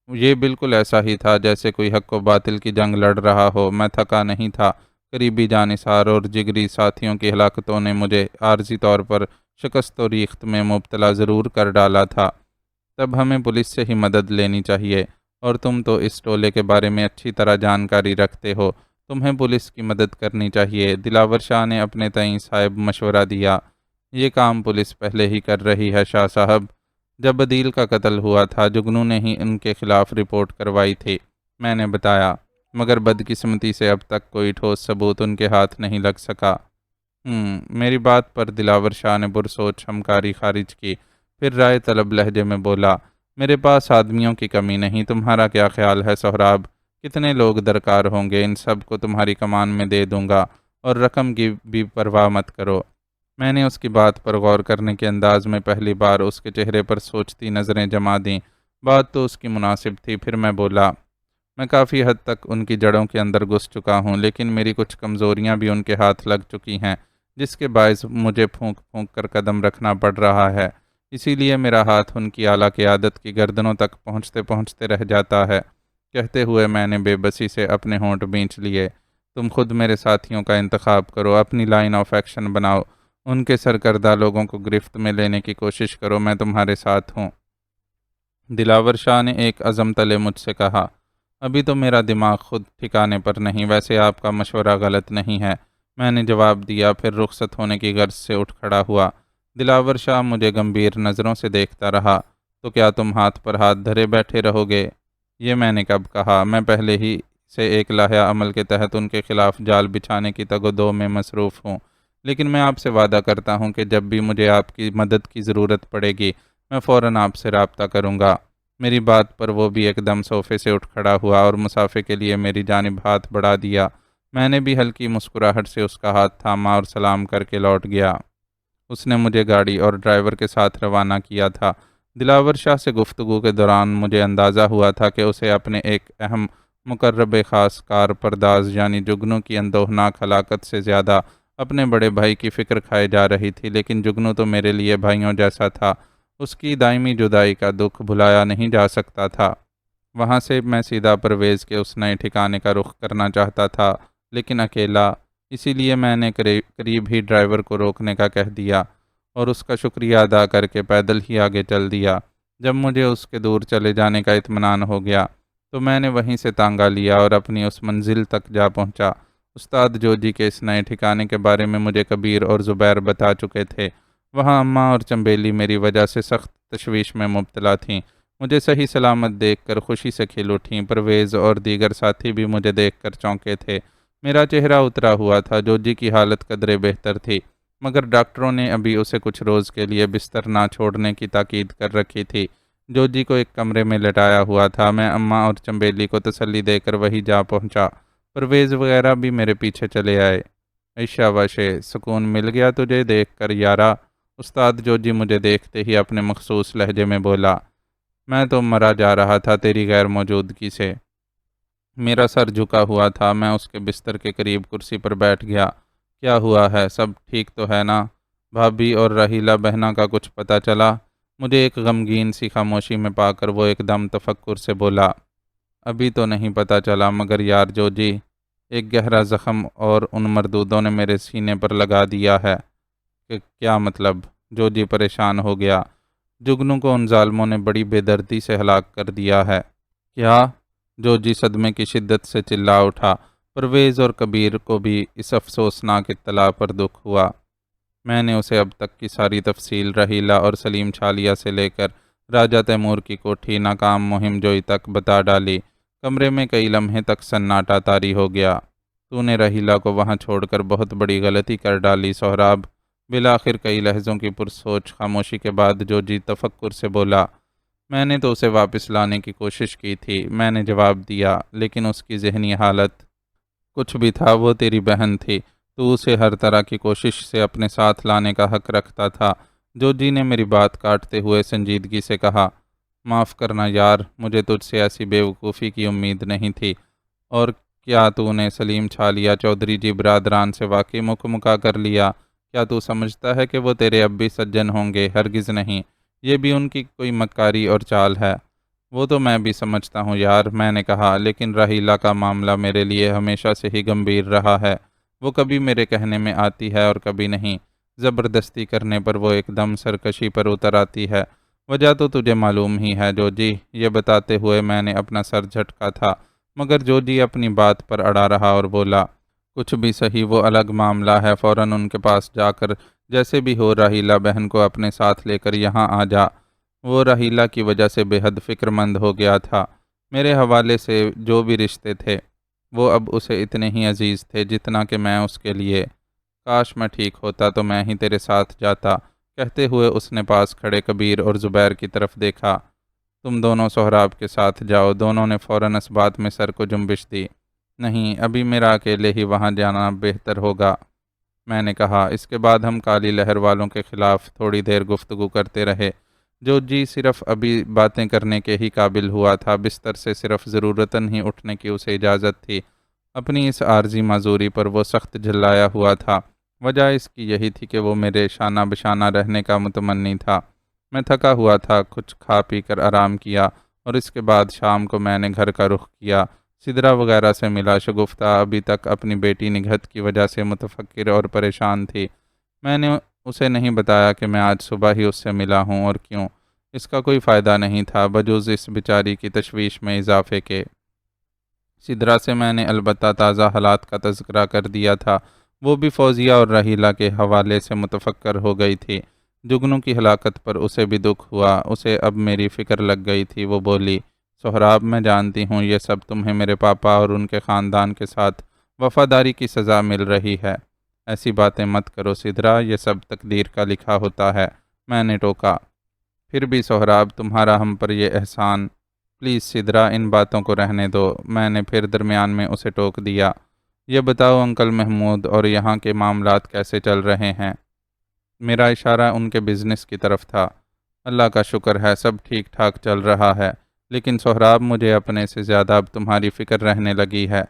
یہ بالکل ایسا ہی تھا جیسے کوئی حق و باطل کی جنگ لڑ رہا ہو۔ میں تھکا نہیں تھا، قریبی جانثار اور جگری ساتھیوں کی ہلاکتوں نے مجھے عارضی طور پر شکست و ریخت میں مبتلا ضرور کر ڈالا تھا۔ تب ہمیں پولیس سے ہی مدد لینی چاہیے، اور تم تو اس ٹولے کے بارے میں اچھی طرح جانکاری رکھتے ہو، تمہیں پولیس کی مدد کرنی چاہیے۔ دلاور شاہ نے اپنے تئیں صاحب مشورہ دیا۔ یہ کام پولیس پہلے ہی کر رہی ہے شاہ صاحب۔ جب عدیل کا قتل ہوا تھا، جگنو نے ہی ان کے خلاف رپورٹ کروائی تھی، میں نے بتایا، مگر بدقسمتی سے اب تک کوئی ٹھوس ثبوت ان کے ہاتھ نہیں لگ سکا۔ میری بات پر دلاور شاہ نے پرسوچ ہمکاری خارج کی، پھر رائے طلب لہجے میں بولا، میرے پاس آدمیوں کی کمی نہیں، تمہارا کیا خیال ہے سہراب؟ کتنے لوگ درکار ہوں گے؟ ان سب کو تمہاری کمان میں دے دوں گا، اور رقم کی بھی پرواہ مت کرو۔ میں نے اس کی بات پر غور کرنے کے انداز میں پہلی بار اس کے چہرے پر سوچتی نظریں جما دیں۔ بات تو اس کی مناسب تھی۔ پھر میں بولا، میں کافی حد تک ان کی جڑوں کے اندر گھس چکا ہوں، لیکن میری کچھ کمزوریاں بھی ان کے ہاتھ لگ چکی ہیں، جس کے باعث مجھے پھونک پھونک کر قدم رکھنا پڑ رہا ہے۔ اسی لیے میرا ہاتھ ان کی اعلیٰ قیادت کی گردنوں تک پہنچتے پہنچتے رہ جاتا ہے۔ کہتے ہوئے میں نے بے بسی سے اپنے ہونٹ بینچ لیے۔ تم خود میرے ساتھیوں کا انتخاب کرو، اپنی لائن آف ایکشن بناؤ، ان کے سرکردہ لوگوں کو گرفت میں لینے کی کوشش کرو، میں تمہارے ساتھ ہوں۔ دلاور شاہ نے ایک عزم تلے مجھ سے کہا، ابھی تو میرا دماغ خود ٹھکانے پر نہیں، ویسے آپ کا مشورہ غلط نہیں ہے، میں نے جواب دیا، پھر رخصت ہونے کی غرض سے اٹھ کھڑا ہوا۔ دلاور شاہ مجھے گمبھیر نظروں سے دیکھتا رہا۔ تو کیا تم ہاتھ پر ہاتھ دھرے بیٹھے رہو گے؟ یہ میں نے کب کہا؟ میں پہلے ہی سے ایک لائحہ عمل کے تحت ان کے خلاف جال بچھانے کی تگ و دو میں مصروف ہوں، لیکن میں آپ سے وعدہ کرتا ہوں کہ جب بھی مجھے آپ کی مدد کی ضرورت پڑے گی، میں فوراً آپ سے رابطہ کروں گا۔ میری بات پر وہ بھی ایک دم صوفے سے اٹھ کھڑا ہوا اور مسافے کے لیے میری جانب ہاتھ بڑھا دیا۔ میں نے بھی ہلکی مسکراہٹ سے اس کا ہاتھ تھاما اور سلام کر کے لوٹ گیا۔ اس نے مجھے گاڑی اور ڈرائیور کے ساتھ روانہ کیا تھا۔ دلاور شاہ سے گفتگو کے دوران مجھے اندازہ ہوا تھا کہ اسے اپنے ایک اہم مقرب خاص کار پرداز یعنی جگنو کی اندوہناک ہلاکت سے زیادہ اپنے بڑے بھائی کی فکر کھائے جا رہی تھی، لیکن جگنو تو میرے لیے بھائیوں جیسا تھا، اس کی دائمی جدائی کا دکھ بھلایا نہیں جا سکتا تھا۔ وہاں سے میں سیدھا پرویز کے اس نئے ٹھکانے کا رخ کرنا چاہتا تھا، لیکن اکیلا، اسی لیے میں نے قریب ہی ڈرائیور کو روکنے کا کہہ دیا اور اس کا شکریہ ادا کر کے پیدل ہی آگے چل دیا۔ جب مجھے اس کے دور چلے جانے کا اطمینان ہو گیا تو میں نے وہیں سے تانگا لیا اور اپنی اس منزل تک جا پہنچا۔ استاد جوجی کے اس نئے ٹھکانے کے بارے میں مجھے کبیر اور زبیر بتا چکے تھے۔ وہاں اماں اور چنبیلی میری وجہ سے سخت تشویش میں مبتلا تھیں۔ مجھے صحیح سلامت دیکھ کر خوشی سے کھل اٹھیں۔ پرویز اور دیگر ساتھی بھی مجھے دیکھ کر چونکے تھے۔ میرا چہرہ اترا ہوا تھا۔ جوجی کی حالت قدرے بہتر تھی، مگر ڈاکٹروں نے ابھی اسے کچھ روز کے لیے بستر نہ چھوڑنے کی تاکید کر رکھی تھی۔ جوجی کو ایک کمرے میں لٹایا ہوا تھا۔ میں اماں اور چنبیلی کو تسلی دے کر وہی جا پہنچا۔ پرویز وغیرہ بھی میرے پیچھے چلے آئے۔ عشا وشے، سکون مل گیا تجھے دیکھ کر یارا؟ استاد جوجی مجھے دیکھتے ہی اپنے مخصوص لہجے میں بولا۔ میں تو مرا جا رہا تھا تیری غیر موجودگی سے۔ میرا سر جھکا ہوا تھا۔ میں اس کے بستر کے قریب کرسی پر بیٹھ گیا۔ کیا ہوا ہے؟ سب ٹھیک تو ہے نا؟ بھابھی اور راہیلہ بہنا کا کچھ پتہ چلا؟ مجھے ایک غمگین سی خاموشی میں پا کر وہ ایک دم تفکر سے بولا، ابھی تو نہیں پتہ چلا، مگر یار جوجی، ایک گہرا زخم اور ان مردودوں نے میرے سینے پر لگا دیا ہے۔ کہ کیا مطلب؟ جوجی پریشان ہو گیا۔ جگنو کو ان ظالموں نے بڑی بے دردی سے ہلاک کر دیا ہے۔ کیا؟ جوجی صدمے کی شدت سے چلا اٹھا۔ پرویز اور کبیر کو بھی اس افسوسناک اطلاع پر دکھ ہوا۔ میں نے اسے اب تک کی ساری تفصیل راہیلہ اور سلیم چھالیا سے لے کر راجہ تیمور کی کوٹھی ناکام مہم جوئی تک بتا ڈالی۔ کمرے میں کئی لمحے تک سناٹا طاری ہو گیا۔ تو نے راہیلہ کو وہاں چھوڑ کر بہت بڑی غلطی کر ڈالی سہراب۔ بالآخر کئی لحظوں کی پرسوچ خاموشی کے بعد جوجی تفکر سے بولا، میں نے تو اسے واپس لانے کی کوشش کی تھی، میں نے جواب دیا، لیکن اس کی ذہنی حالت کچھ بھی تھا، وہ تیری بہن تھی، تو اسے ہر طرح کی کوشش سے اپنے ساتھ لانے کا حق رکھتا تھا۔ جورجی نے میری بات کاٹتے ہوئے سنجیدگی سے کہا، معاف کرنا یار، مجھے تجھ سے ایسی بیوقوفی کی امید نہیں تھی۔ اور کیا تو نے سلیم چھالیا چودھری جی برادران سے واقعی مکا کر لیا؟ کیا تو سمجھتا ہے کہ وہ تیرے اب بھی سجن ہوں گے؟ ہرگز نہیں، یہ بھی ان کی کوئی مکاری اور چال ہے۔ وہ تو میں بھی سمجھتا ہوں یار، میں نے کہا، لیکن راحیلہ کا معاملہ میرے لیے ہمیشہ سے ہی گمبھیر رہا ہے۔ وہ کبھی میرے کہنے میں آتی ہے اور کبھی نہیں۔ زبردستی کرنے پر وہ ایک دم سرکشی پر اتر آتی ہے۔ وجہ تو تجھے معلوم ہی ہے جورجی۔ یہ بتاتے ہوئے میں نے اپنا سر جھٹکا تھا، مگر جورجی اپنی بات پر اڑا رہا اور بولا، کچھ بھی صحیح، وہ الگ معاملہ ہے، فوراً ان کے پاس جا کر جیسے بھی ہو راحیلہ بہن کو اپنے ساتھ لے کر یہاں آ جا۔ وہ راحیلہ کی وجہ سے بے حد فکر مند ہو گیا تھا۔ میرے حوالے سے جو بھی رشتے تھے وہ اب اسے اتنے ہی عزیز تھے جتنا کہ میں اس کے لیے۔ کاش میں ٹھیک ہوتا تو میں ہی تیرے ساتھ جاتا۔ کہتے ہوئے اس نے پاس کھڑے کبیر اور زبیر کی طرف دیکھا۔ تم دونوں سہراب کے ساتھ جاؤ۔ دونوں نے فوراً اس بات میں سر کو جنبش دی۔ نہیں، ابھی میرا اکیلے ہی وہاں جانا بہتر ہوگا، میں نے کہا۔ اس کے بعد ہم کالی لہر والوں کے خلاف تھوڑی دیر گفتگو کرتے رہے۔ جورجی صرف ابھی باتیں کرنے کے ہی قابل ہوا تھا، بستر سے صرف ضرورتاً ہی اٹھنے کی اسے اجازت تھی۔ اپنی اس عارضی معذوری پر وہ سخت جھلایا ہوا تھا۔ وجہ اس کی یہی تھی کہ وہ میرے شانہ بشانہ رہنے کا متمنی تھا۔ میں تھکا ہوا تھا، کچھ کھا پی کر آرام کیا، اور اس کے بعد شام کو میں نے گھر کا رخ کیا۔ سدرا وغیرہ سے ملا۔ شگفتہ ابھی تک اپنی بیٹی نگہت کی وجہ سے متفکر اور پریشان تھی۔ میں نے اسے نہیں بتایا کہ میں آج صبح ہی اس سے ملا ہوں، اور کیوں۔ اس کا کوئی فائدہ نہیں تھا بجز اس بیچاری کی تشویش میں اضافے کے۔ سدرا سے میں نے البتہ تازہ حالات کا تذکرہ کر دیا تھا۔ وہ بھی فوزیہ اور راحیلہ کے حوالے سے متفکر ہو گئی تھی۔ جگنو کی ہلاکت پر اسے بھی دکھ ہوا۔ اسے اب میری فکر لگ گئی تھی۔ وہ بولی، سہراب، میں جانتی ہوں یہ سب تمہیں میرے پاپا اور ان کے خاندان کے ساتھ وفاداری کی سزا مل رہی ہے۔ ایسی باتیں مت کرو سدرا، یہ سب تقدیر کا لکھا ہوتا ہے، میں نے ٹوکا۔ پھر بھی سہراب، تمہارا ہم پر یہ احسان۔ پلیز سدرا، ان باتوں کو رہنے دو، میں نے پھر درمیان میں اسے ٹوک دیا۔ یہ بتاؤ انکل محمود اور یہاں کے معاملات کیسے چل رہے ہیں؟ میرا اشارہ ان کے بزنس کی طرف تھا۔ اللہ کا شکر ہے، سب ٹھیک ٹھاک چل رہا ہے، لیکن سہراب، مجھے اپنے سے زیادہ اب تمہاری فکر رہنے لگی ہے۔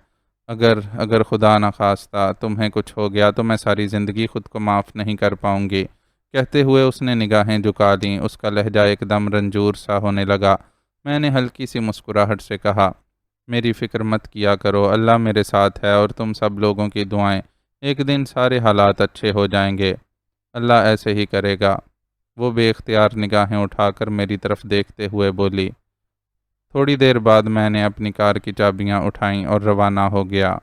اگر خدا نخواستہ تمہیں کچھ ہو گیا تو میں ساری زندگی خود کو معاف نہیں کر پاؤں گی۔ کہتے ہوئے اس نے نگاہیں جھکا دیں۔ اس کا لہجہ ایک دم رنجور سا ہونے لگا۔ میں نے ہلکی سی مسکراہٹ سے کہا، میری فکر مت کیا کرو، اللہ میرے ساتھ ہے اور تم سب لوگوں کی دعائیں، ایک دن سارے حالات اچھے ہو جائیں گے، اللہ ایسے ہی کرے گا۔ وہ بے اختیار نگاہیں اٹھا کر میری طرف دیکھتے ہوئے بولی۔ تھوڑی دیر بعد میں نے اپنی کار کی چابیاں اٹھائیں اور روانہ ہو گیا۔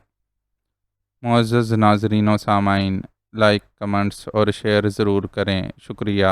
معزز ناظرین و سامعین، لائک، کمنٹس اور شیئر ضرور کریں، شکریہ۔